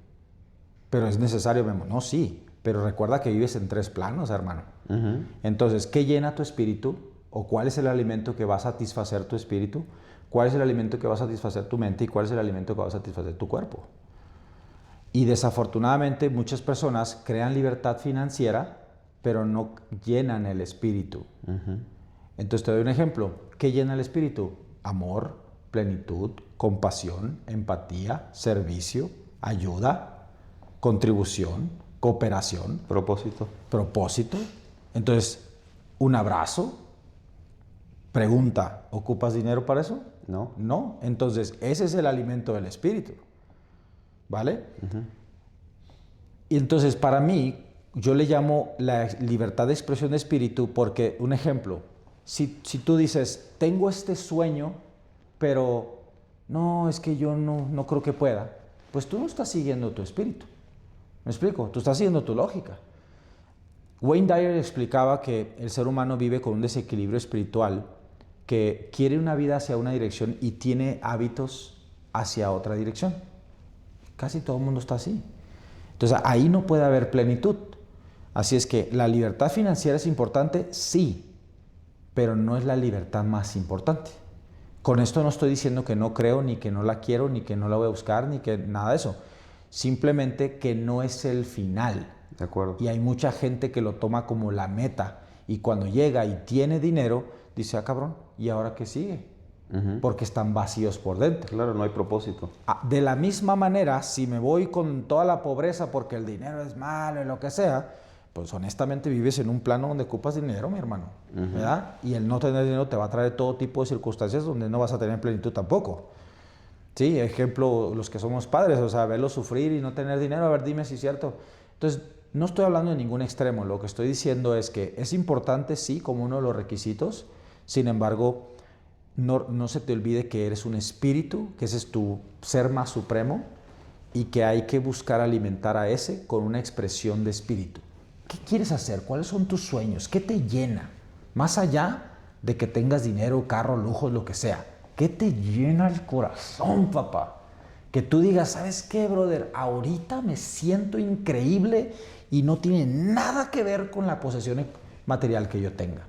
pero es necesario, Memo. No, sí, pero recuerda que vives en tres planos, hermano. Entonces, ¿qué llena tu espíritu? ¿O cuál es el alimento que va a satisfacer tu espíritu? ¿Cuál es el alimento que va a satisfacer tu mente? ¿Y cuál es el alimento que va a satisfacer tu cuerpo? Y desafortunadamente muchas personas crean libertad financiera, pero no llenan el espíritu. Entonces te doy un ejemplo. ¿Qué llena el espíritu? Amor, plenitud, compasión, empatía, servicio, ayuda, contribución, cooperación. Propósito. Entonces, un abrazo. Pregunta, ¿ocupas dinero para eso? No. No. Entonces, ese es el alimento del espíritu. ¿Vale? Y entonces, para mí, yo le llamo la libertad de expresión de espíritu porque, un ejemplo, si tú dices, tengo este sueño, pero no, es que yo no creo que pueda, pues tú no estás siguiendo tu espíritu. ¿Me explico? Tú estás siguiendo tu lógica. Wayne Dyer explicaba que el ser humano vive con un desequilibrio espiritual, que quiere una vida hacia una dirección y tiene hábitos hacia otra dirección. Casi todo el mundo está así. Entonces ahí no puede haber plenitud. Así es que la libertad financiera es importante, sí, pero no es la libertad más importante. Con esto no estoy diciendo que no creo, ni que no la quiero, ni que no la voy a buscar, ni que nada de eso. Simplemente que no es el final. De acuerdo. Y hay mucha gente que lo toma como la meta. Y cuando llega y tiene dinero, dice, ah, cabrón, ¿y ahora qué sigue? Porque están vacíos por dentro. Claro, no hay propósito. De la misma manera, si me voy con toda la pobreza porque el dinero es malo y lo que sea, pues honestamente vives en un plano donde ocupas dinero, mi hermano, ¿verdad? Y el no tener dinero te va a traer todo tipo de circunstancias donde no vas a tener plenitud tampoco. Sí, ejemplo, los que somos padres, o sea, verlos sufrir y no tener dinero, a ver, dime si es cierto. Entonces, no estoy hablando de ningún extremo, lo que estoy diciendo es que es importante, sí, como uno de los requisitos, sin embargo, no se te olvide que eres un espíritu, que ese es tu ser más supremo y que hay que buscar alimentar a ese con una expresión de espíritu. ¿Qué quieres hacer? ¿Cuáles son tus sueños? ¿Qué te llena? Más allá de que tengas dinero, carro, lujos, lo que sea. ¿Qué te llena el corazón, papá? Que tú digas, ¿sabes qué, brother? Ahorita me siento increíble y no tiene nada que ver con la posesión material que yo tenga.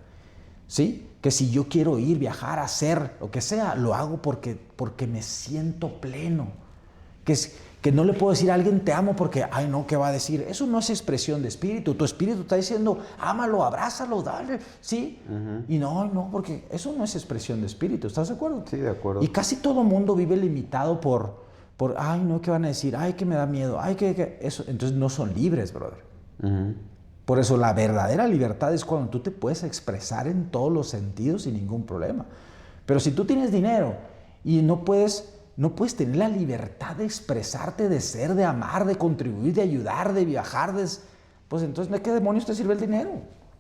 ¿Sí? Que si yo quiero ir, viajar, hacer lo que sea, lo hago porque me siento pleno. Que no le puedo decir a alguien te amo porque, ay no, ¿qué va a decir? Eso no es expresión de espíritu. Tu espíritu está diciendo, ámalo, abrázalo, dale, ¿sí? Y no, porque eso no es expresión de espíritu. ¿Estás de acuerdo? Sí, de acuerdo. Y casi todo mundo vive limitado por ay no, ¿qué van a decir? Ay, que me da miedo, ay, que eso. Entonces no son libres, brother. Por eso la verdadera libertad es cuando tú te puedes expresar en todos los sentidos sin ningún problema. Pero si tú tienes dinero y no puedes tener la libertad de expresarte, de ser, de amar, de contribuir, de ayudar, de viajar, pues entonces, ¿de qué demonios te sirve el dinero?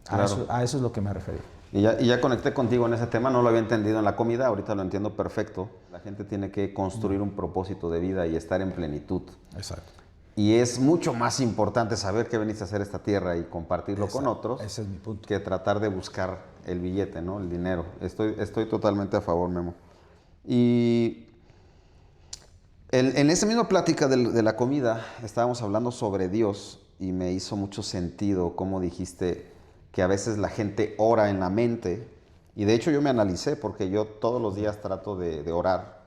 Claro. A eso es lo que me refería. Y ya conecté contigo en ese tema, no lo había entendido en la comida, ahorita lo entiendo perfecto. La gente tiene que construir un propósito de vida y estar en plenitud. Exacto. Y es mucho más importante saber que veniste a hacer esta tierra y compartirlo con otros. Ese es mi punto. Que tratar de buscar el billete, ¿no? El dinero. Estoy totalmente a favor, Memo. Y en esa misma plática de la comida estábamos hablando sobre Dios y me hizo mucho sentido cómo dijiste que a veces la gente ora en la mente. Y de hecho yo me analicé porque yo todos los días trato de orar.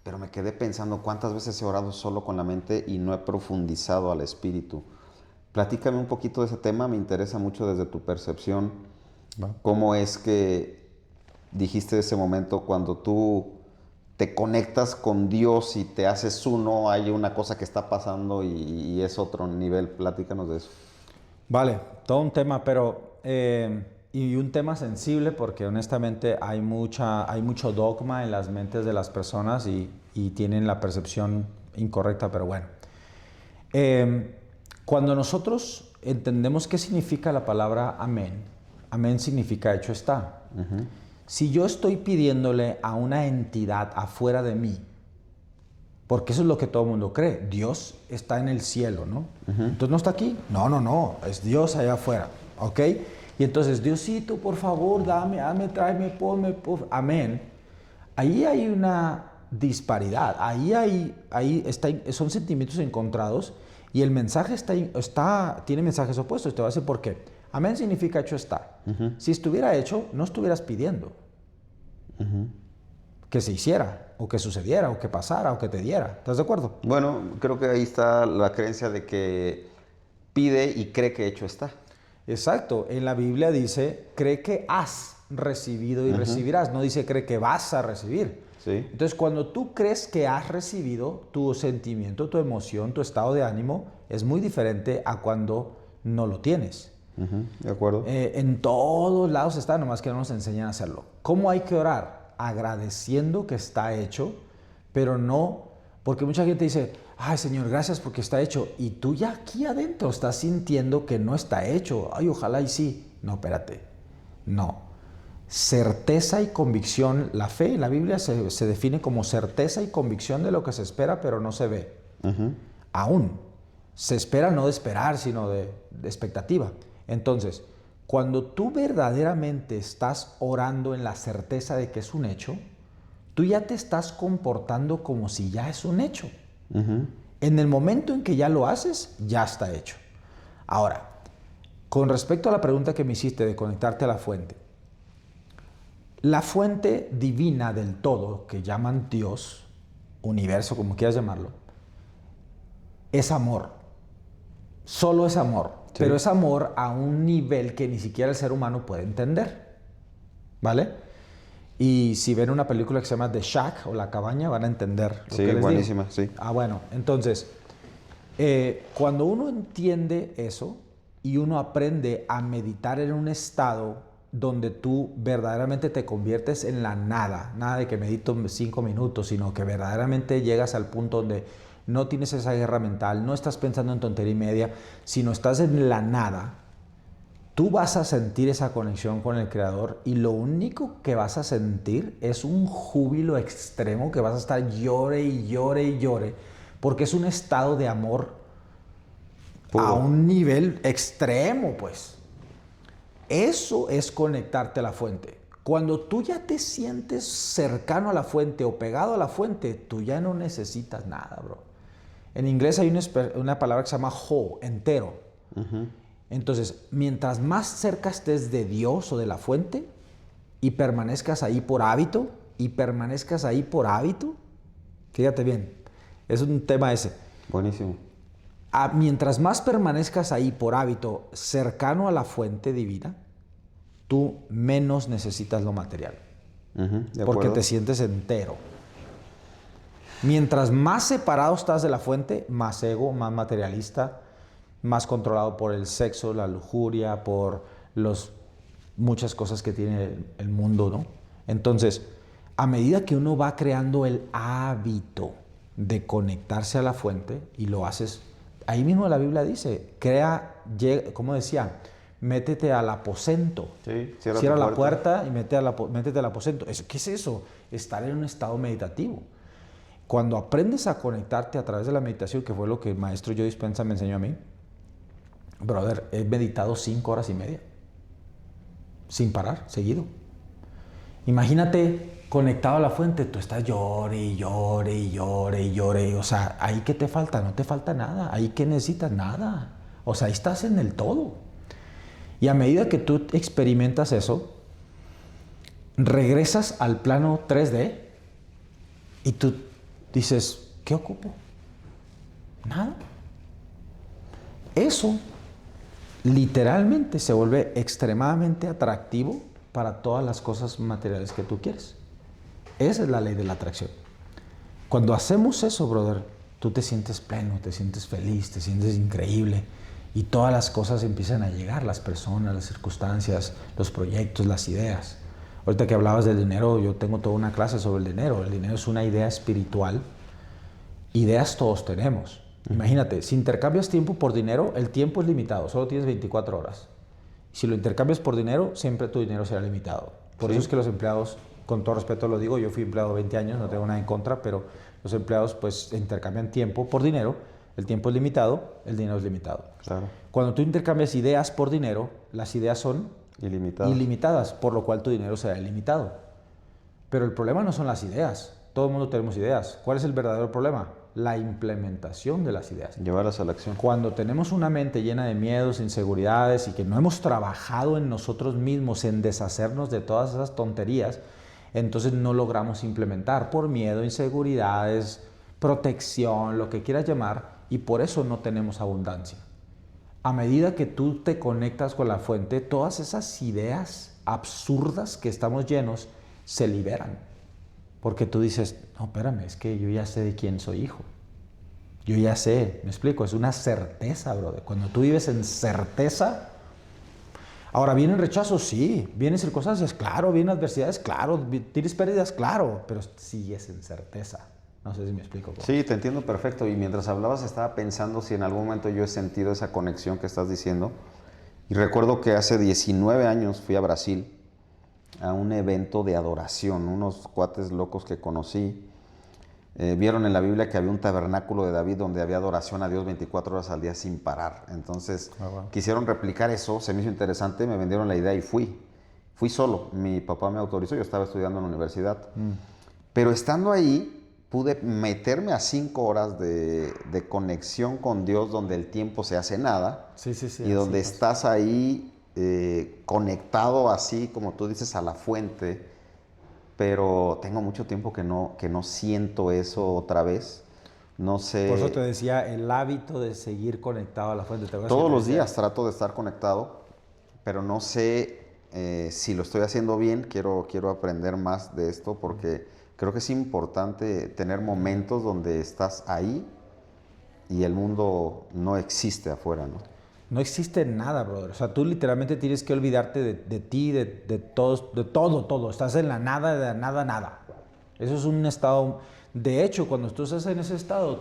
Pero me quedé pensando cuántas veces he orado solo con la mente y no he profundizado al espíritu. Platícame un poquito de ese tema, me interesa mucho desde tu percepción. ¿Cómo es que dijiste ese momento cuando tú te conectas con Dios y te haces uno, hay una cosa que está pasando y es otro nivel? Platícanos de eso. Vale, todo un tema, pero y un tema sensible porque honestamente hay mucho dogma en las mentes de las personas y tienen la percepción incorrecta, pero bueno. Cuando nosotros entendemos qué significa la palabra amén, amén significa hecho está. Si yo estoy pidiéndole a una entidad afuera de mí, porque eso es lo que todo el mundo cree, Dios está en el cielo, ¿no? Entonces no está aquí. No, es Dios allá afuera, ¿ok? Y entonces, Diosito, por favor, dame, tráeme, ponme, amén. Ahí hay una disparidad, son sentimientos encontrados y el mensaje tiene mensajes opuestos. Te voy a decir por qué. Amén significa hecho está. Si estuviera hecho, no estuvieras pidiendo que se hiciera, o que sucediera, o que pasara, o que te diera. ¿Estás de acuerdo? Bueno, creo que ahí está la creencia de que pide y cree que hecho está. Exacto. En la Biblia dice, cree que has recibido y recibirás. No dice, cree que vas a recibir. Sí. Entonces, cuando tú crees que has recibido, tu sentimiento, tu emoción, tu estado de ánimo es muy diferente a cuando no lo tienes. De acuerdo. En todos lados está, nomás que no nos enseñan a hacerlo. ¿Cómo hay que orar? Agradeciendo que está hecho, pero no, porque mucha gente dice, ay Señor, gracias porque está hecho, y tú ya aquí adentro estás sintiendo que no está hecho, ay ojalá y sí. No, espérate, no. Certeza y convicción, la fe en la Biblia se define como certeza y convicción de lo que se espera pero no se ve. Aún, se espera no de esperar, sino de expectativa. Entonces, cuando tú verdaderamente estás orando en la certeza de que es un hecho, tú ya te estás comportando como si ya es un hecho. En el momento en que ya lo haces, ya está hecho. Ahora, con respecto a la pregunta que me hiciste de conectarte a la fuente, La fuente divina del todo, que llaman Dios, universo, como quieras llamarlo, es amor. Solo es amor. Sí. Pero es amor a un nivel que ni siquiera el ser humano puede entender. ¿Vale? Y si ven una película que se llama The Shack o La Cabaña, van a entender lo que les buenísima, digo. Sí. Bueno, entonces, cuando uno entiende eso y uno aprende a meditar en un estado donde tú verdaderamente te conviertes en la nada, nada de que medito 5 minutos, sino que verdaderamente llegas al punto donde no tienes esa guerra mental, no estás pensando en tontería y media, sino estás en la nada, tú vas a sentir esa conexión con el Creador y lo único que vas a sentir es un júbilo extremo que vas a estar llore y llore y llore, porque es un estado de amor puro, a un nivel extremo, pues. Eso es conectarte a la fuente. Cuando tú ya te sientes cercano a la fuente o pegado a la fuente, tú ya no necesitas nada, bro. En inglés hay una palabra que se llama whole, entero. Entonces, mientras más cerca estés de Dios o de la fuente y permanezcas ahí por hábito, fíjate bien, es un tema ese. Buenísimo. Mientras más permanezcas ahí por hábito, cercano a la fuente divina, tú menos necesitas lo material. Porque te sientes entero. Mientras más separado estás de la fuente, más ego, más materialista, más controlado por el sexo, la lujuria, por muchas cosas que tiene el mundo, ¿no? Entonces, a medida que uno va creando el hábito de conectarse a la fuente y lo haces, ahí mismo la Biblia dice, ¿cómo decía? Métete al aposento. Sí, cierra la puerta y métete al aposento. ¿Qué es eso? Estar en un estado meditativo. Cuando aprendes a conectarte a través de la meditación, que fue lo que el maestro Joe Dispenza me enseñó a mí, brother, he meditado 5 horas y media. Sin parar, seguido. Imagínate conectado a la fuente, tú estás llore y llore y llore y llore. O sea, ¿ahí qué te falta? No te falta nada. ¿Ahí qué necesitas? Nada. O sea, ahí estás en el todo. Y a medida que tú experimentas eso, regresas al plano 3D y tú dices, ¿qué ocupo? Nada. Eso literalmente se vuelve extremadamente atractivo para todas las cosas materiales que tú quieres. Esa es la ley de la atracción. Cuando hacemos eso, brother, tú te sientes pleno, te sientes feliz, te sientes increíble y todas las cosas empiezan a llegar, las personas, las circunstancias, los proyectos, las ideas. Ahorita que hablabas del dinero, yo tengo toda una clase sobre el dinero. El dinero es una idea espiritual. Ideas todos tenemos. Imagínate, si intercambias tiempo por dinero, el tiempo es limitado, solo tienes 24 horas. Si lo intercambias por dinero, siempre tu dinero será limitado. Por eso es que los empleados, con todo respeto lo digo, yo fui empleado 20 años, no tengo nada en contra, pero los empleados pues intercambian tiempo por dinero, el tiempo es limitado, el dinero es limitado. Claro. Cuando tú intercambias ideas por dinero, las ideas son ilimitadas, por lo cual tu dinero será ilimitado. Pero el problema no son las ideas, todo el mundo tenemos ideas. ¿Cuál es el verdadero problema? La implementación de las ideas. Llevarlas a la acción. Cuando tenemos una mente llena de miedos, inseguridades y que no hemos trabajado en nosotros mismos en deshacernos de todas esas tonterías, entonces no logramos implementar por miedo, inseguridades, protección, lo que quieras llamar, y por eso no tenemos abundancia. A medida que tú te conectas con la fuente, todas esas ideas absurdas que estamos llenos se liberan. Porque tú dices, no, espérame, es que yo ya sé de quién soy hijo. Yo ya sé, me explico, es una certeza, brother. Cuando tú vives en certeza, ahora vienen rechazos, sí, vienen circunstancias, claro, vienen adversidades, claro, tienes pérdidas, claro, pero sigues en certeza. No sé si me explico. ¿Cómo? Sí, te entiendo perfecto. Y mientras hablabas estaba pensando si en algún momento yo he sentido esa conexión que estás diciendo. Y recuerdo que hace 19 años fui a Brasil a un evento de adoración. Unos cuates locos que conocí vieron en la Biblia que había un tabernáculo de David donde había adoración a Dios 24 horas al día sin parar. Entonces quisieron replicar eso, se me hizo interesante, me vendieron la idea y fui. Fui solo, mi papá me autorizó, yo estaba estudiando en la universidad. Pero estando ahí pude meterme a 5 horas de conexión con Dios donde el tiempo se hace nada. Sí, y donde estás ahí conectado así, como tú dices, a la fuente pero tengo mucho tiempo que no siento eso otra vez. No sé. Por eso te decía, el hábito de seguir conectado a la fuente. Todos los días trato de estar conectado, pero no sé si lo estoy haciendo bien. Quiero aprender más de esto porque creo que es importante tener momentos donde estás ahí y el mundo no existe afuera, ¿no? No existe nada, brother. O sea, tú literalmente tienes que olvidarte de ti, de todos, de todo. Estás en la nada, de la nada, nada. Eso es un estado... De hecho, cuando tú estás en ese estado,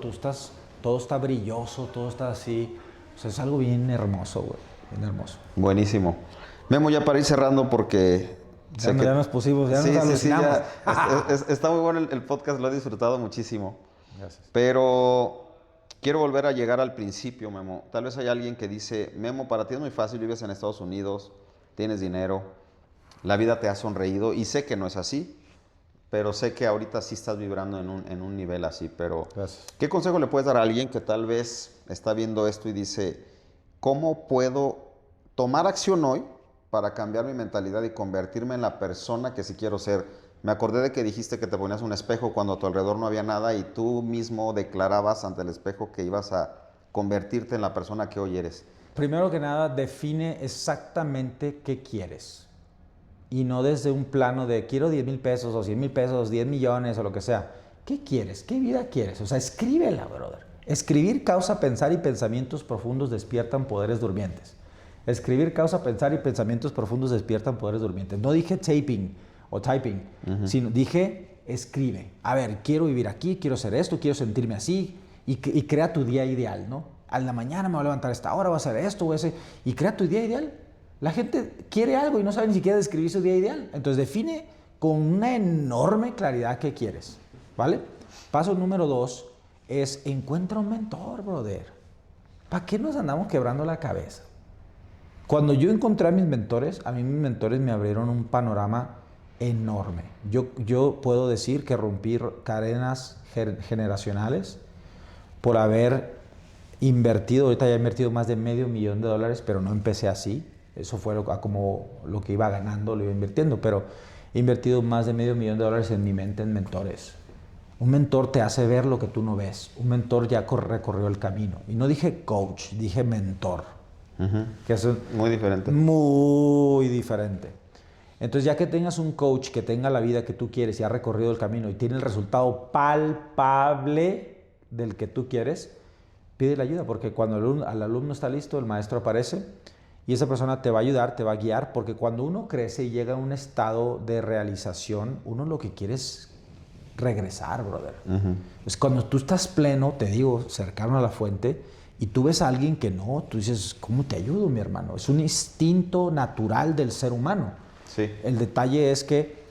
todo está brilloso, todo está así. O sea, es algo bien hermoso, güey. Bien hermoso. Buenísimo. Memo, ya para ir cerrando porque... Ya nos pusimos, ya sí, nos alucinamos. Está muy bueno el podcast, lo he disfrutado muchísimo. Gracias. Pero quiero volver a llegar al principio, Memo. Tal vez hay alguien que dice, Memo, para ti es muy fácil, vives en Estados Unidos, tienes dinero, la vida te ha sonreído, y sé que no es así, pero sé que ahorita sí estás vibrando en un nivel así. Pero, Gracias. ¿qué consejo le puedes dar a alguien que tal vez está viendo esto y dice, ¿cómo puedo tomar acción hoy para cambiar mi mentalidad y convertirme en la persona que sí quiero ser? Me acordé de que dijiste que te ponías un espejo cuando a tu alrededor no había nada y tú mismo declarabas ante el espejo que ibas a convertirte en la persona que hoy eres. Primero que nada, define exactamente qué quieres. Y no desde un plano de quiero 10,000 pesos o 100,000 pesos, 10 millones o lo que sea. ¿Qué quieres? ¿Qué vida quieres? O sea, escríbela, brother. Escribir causa pensar y pensamientos profundos despiertan poderes durmientes. Escribir causa pensar y pensamientos profundos despiertan poderes durmientes. No dije taping o typing, sino dije escribe. A ver, quiero vivir aquí, quiero hacer esto, quiero sentirme así y crea tu día ideal, ¿no? A la mañana me voy a levantar a esta hora, voy a hacer esto, voy a hacer... Y crea tu día ideal. La gente quiere algo y no sabe ni siquiera describir su día ideal. Entonces define con una enorme claridad qué quieres, ¿vale? Paso número 2 es encuentra un mentor, brother. ¿Para qué nos andamos quebrando la cabeza? Cuando yo encontré a mis mentores, a mí mis mentores me abrieron un panorama enorme. Yo puedo decir que rompí cadenas generacionales por haber invertido, ahorita ya he invertido más de $500,000, pero no empecé así. Eso fue como lo que iba ganando, lo iba invirtiendo, pero he invertido más de $500,000 en mi mente en mentores. Un mentor te hace ver lo que tú no ves. Un mentor ya recorrió el camino. Y no dije coach, dije mentor. Que es muy diferente. Muy diferente. Entonces, ya que tengas un coach que tenga la vida que tú quieres y ha recorrido el camino y tiene el resultado palpable del que tú quieres, pídele ayuda, porque cuando el alumno está listo, el maestro aparece y esa persona te va a ayudar, te va a guiar, porque cuando uno crece y llega a un estado de realización, uno lo que quiere es regresar, brother. Es cuando tú estás pleno, te digo, cercano a la fuente, y tú ves a alguien que no, tú dices, ¿cómo te ayudo, mi hermano? Es un instinto natural del ser humano. Sí. El detalle es que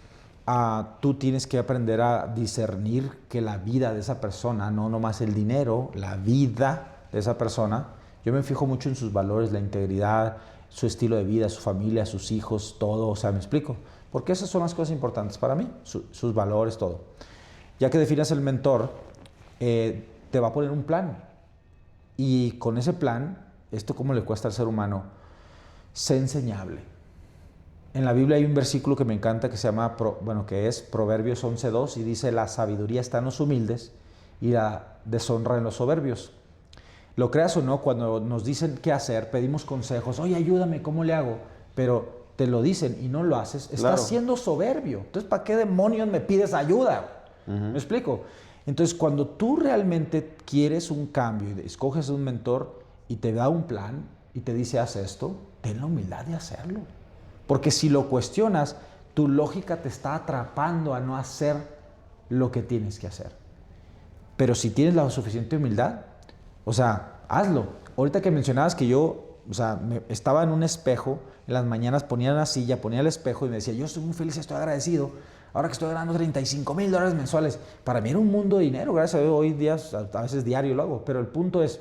tú tienes que aprender a discernir que la vida de esa persona, no nomás el dinero, la vida de esa persona, yo me fijo mucho en sus valores, la integridad, su estilo de vida, su familia, sus hijos, todo, o sea, ¿me explico? Porque esas son las cosas importantes para mí, sus valores, todo. Ya que definas el mentor, te va a poner un plan. Y con ese plan, ¿esto cómo le cuesta al ser humano? Sé enseñable. En la Biblia hay un versículo que me encanta que se llama, que es Proverbios 11:2 y dice, la sabiduría está en los humildes y la deshonra en los soberbios. Lo creas o no, cuando nos dicen qué hacer, pedimos consejos, oye, ayúdame, ¿cómo le hago? Pero te lo dicen y no lo haces, estás siendo soberbio. Entonces, ¿para qué demonios me pides ayuda? ¿Me explico? Entonces, cuando tú realmente quieres un cambio y escoges un mentor y te da un plan y te dice, haz esto, ten la humildad de hacerlo. Porque si lo cuestionas, tu lógica te está atrapando a no hacer lo que tienes que hacer. Pero si tienes la suficiente humildad, o sea, hazlo. Ahorita que mencionabas que yo, o sea, estaba en un espejo, en las mañanas ponía la silla, ponía el espejo y me decía, yo estoy muy feliz, estoy agradecido. Ahora que estoy ganando $35,000 mensuales, para mí era un mundo de dinero, gracias a Dios, hoy día, a veces diario lo hago, pero el punto es,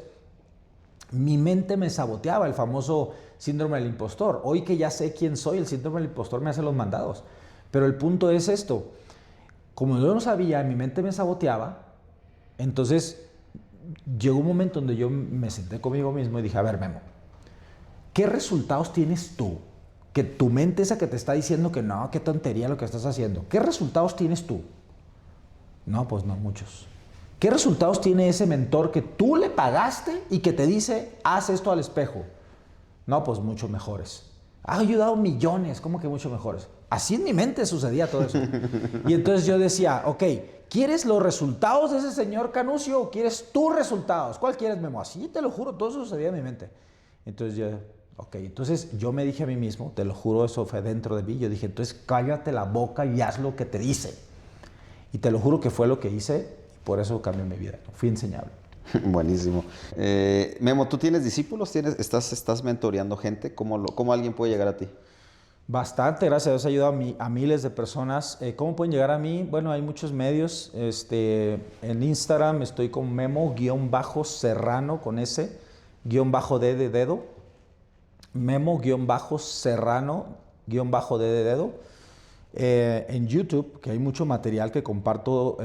mi mente me saboteaba, el famoso síndrome del impostor. Hoy que ya sé quién soy, el síndrome del impostor me hace los mandados. Pero el punto es esto, como yo no sabía, mi mente me saboteaba, entonces llegó un momento donde yo me senté conmigo mismo y dije, a ver, Memo, ¿qué resultados tienes tú que tu mente esa que te está diciendo que no, qué tontería lo que estás haciendo. ¿Qué resultados tienes tú? No, pues no, muchos. ¿Qué resultados tiene ese mentor que tú le pagaste y que te dice, haz esto al espejo? No, pues mucho mejores. Ha ayudado millones, ¿cómo que mucho mejores? Así en mi mente sucedía todo eso. Y entonces yo decía, ok, ¿quieres los resultados de ese señor Canucio o quieres tus resultados? ¿Cuál quieres, Memo? Así te lo juro, todo eso sucedía en mi mente. Entonces yo, ok, entonces yo me dije a mí mismo, te lo juro, eso fue dentro de mí, yo dije, entonces cállate la boca y haz lo que te dice. Y te lo juro que fue lo que hice y por eso cambió mi vida. Fui enseñable. Buenísimo. Memo, ¿tú tienes discípulos? ¿Estás mentoreando gente? ¿Cómo alguien puede llegar a ti? Bastante, gracias a Dios, ayuda a miles de personas. ¿Cómo pueden llegar a mí? Bueno, hay muchos medios. En Instagram estoy con Memo-Serrano, con ese, _D de dedo. Memo-Serrano-D de dedo. En YouTube, que hay mucho material que comparto,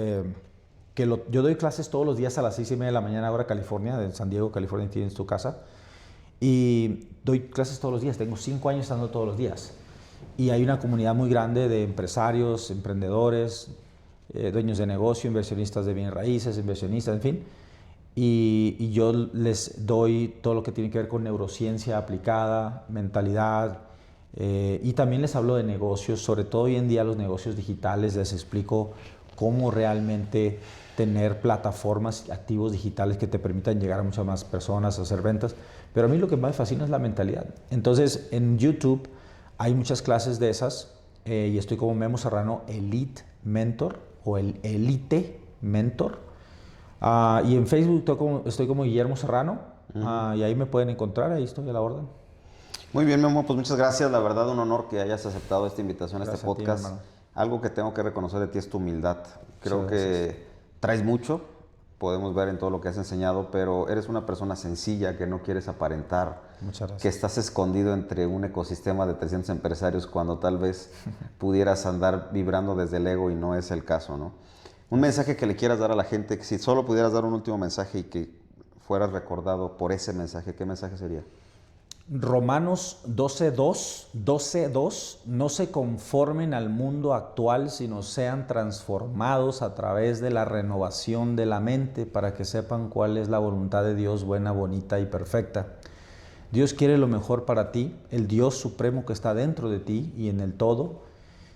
yo doy clases todos los días a las 6:30 de la mañana, hora California, de San Diego, California, tienes tu casa. Y doy clases todos los días, tengo 5 años dando todos los días. Y hay una comunidad muy grande de empresarios, emprendedores, dueños de negocio, inversionistas de bienes raíces, inversionistas, en fin. Y yo les doy todo lo que tiene que ver con neurociencia aplicada, mentalidad, y también les hablo de negocios, sobre todo hoy en día los negocios digitales, les explico cómo realmente tener plataformas y activos digitales que te permitan llegar a muchas más personas, hacer ventas. Pero a mí lo que más me fascina es la mentalidad. Entonces, en YouTube hay muchas clases de esas y estoy como Memo Serrano Elite Mentor o el Elite Mentor. Y en Facebook estoy como Guillermo Serrano y ahí me pueden encontrar, ahí estoy a la orden. Muy bien, Memo, pues muchas gracias. La verdad, un honor que hayas aceptado esta invitación a este Gracias a ti, podcast. hermano. Algo que tengo que reconocer de ti es tu humildad. Creo Sí, que traes mucho, podemos ver en todo lo que has enseñado, pero eres una persona sencilla que no quieres aparentar. Muchas gracias. Que estás escondido entre un ecosistema de 300 empresarios cuando tal vez pudieras andar vibrando desde el ego y no es el caso, ¿no? Un mensaje que le quieras dar a la gente, que si solo pudieras dar un último mensaje y que fueras recordado por ese mensaje, ¿qué mensaje sería? Romanos 12:2, no se conformen al mundo actual, sino sean transformados a través de la renovación de la mente para que sepan cuál es la voluntad de Dios, buena, bonita y perfecta. Dios quiere lo mejor para ti, el Dios supremo que está dentro de ti y en el todo,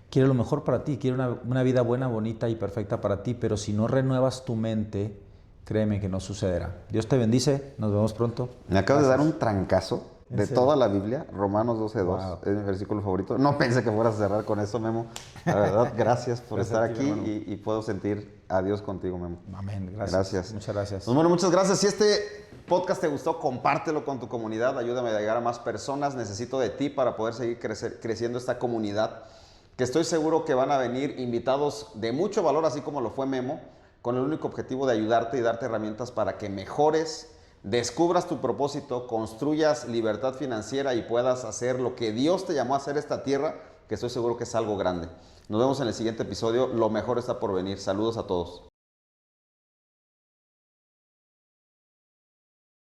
quiere lo mejor para ti, quiere una vida buena, bonita y perfecta para ti, pero si no renuevas tu mente, créeme que no sucederá. Dios te bendice, nos vemos pronto. Me acabas de dar un trancazo de serio? toda la Biblia, Romanos 12:2, Wow. es mi versículo favorito. No pensé que fueras a cerrar con eso, Memo. La verdad, gracias por Gracias estar a ti, aquí hermano. y puedo sentir a Dios contigo, Memo. Amén, Gracias. Muchas gracias. Pues bueno, muchas gracias. Si este podcast te gustó, compártelo con tu comunidad, ayúdame a llegar a más personas. Necesito de ti para poder seguir creciendo esta comunidad, que estoy seguro que van a venir invitados de mucho valor, así como lo fue Memo, con el único objetivo de ayudarte y darte herramientas para que mejores, descubras tu propósito, construyas libertad financiera y puedas hacer lo que Dios te llamó a hacer esta tierra, que estoy seguro que es algo grande. Nos vemos en el siguiente episodio. Lo mejor está por venir. Saludos a todos.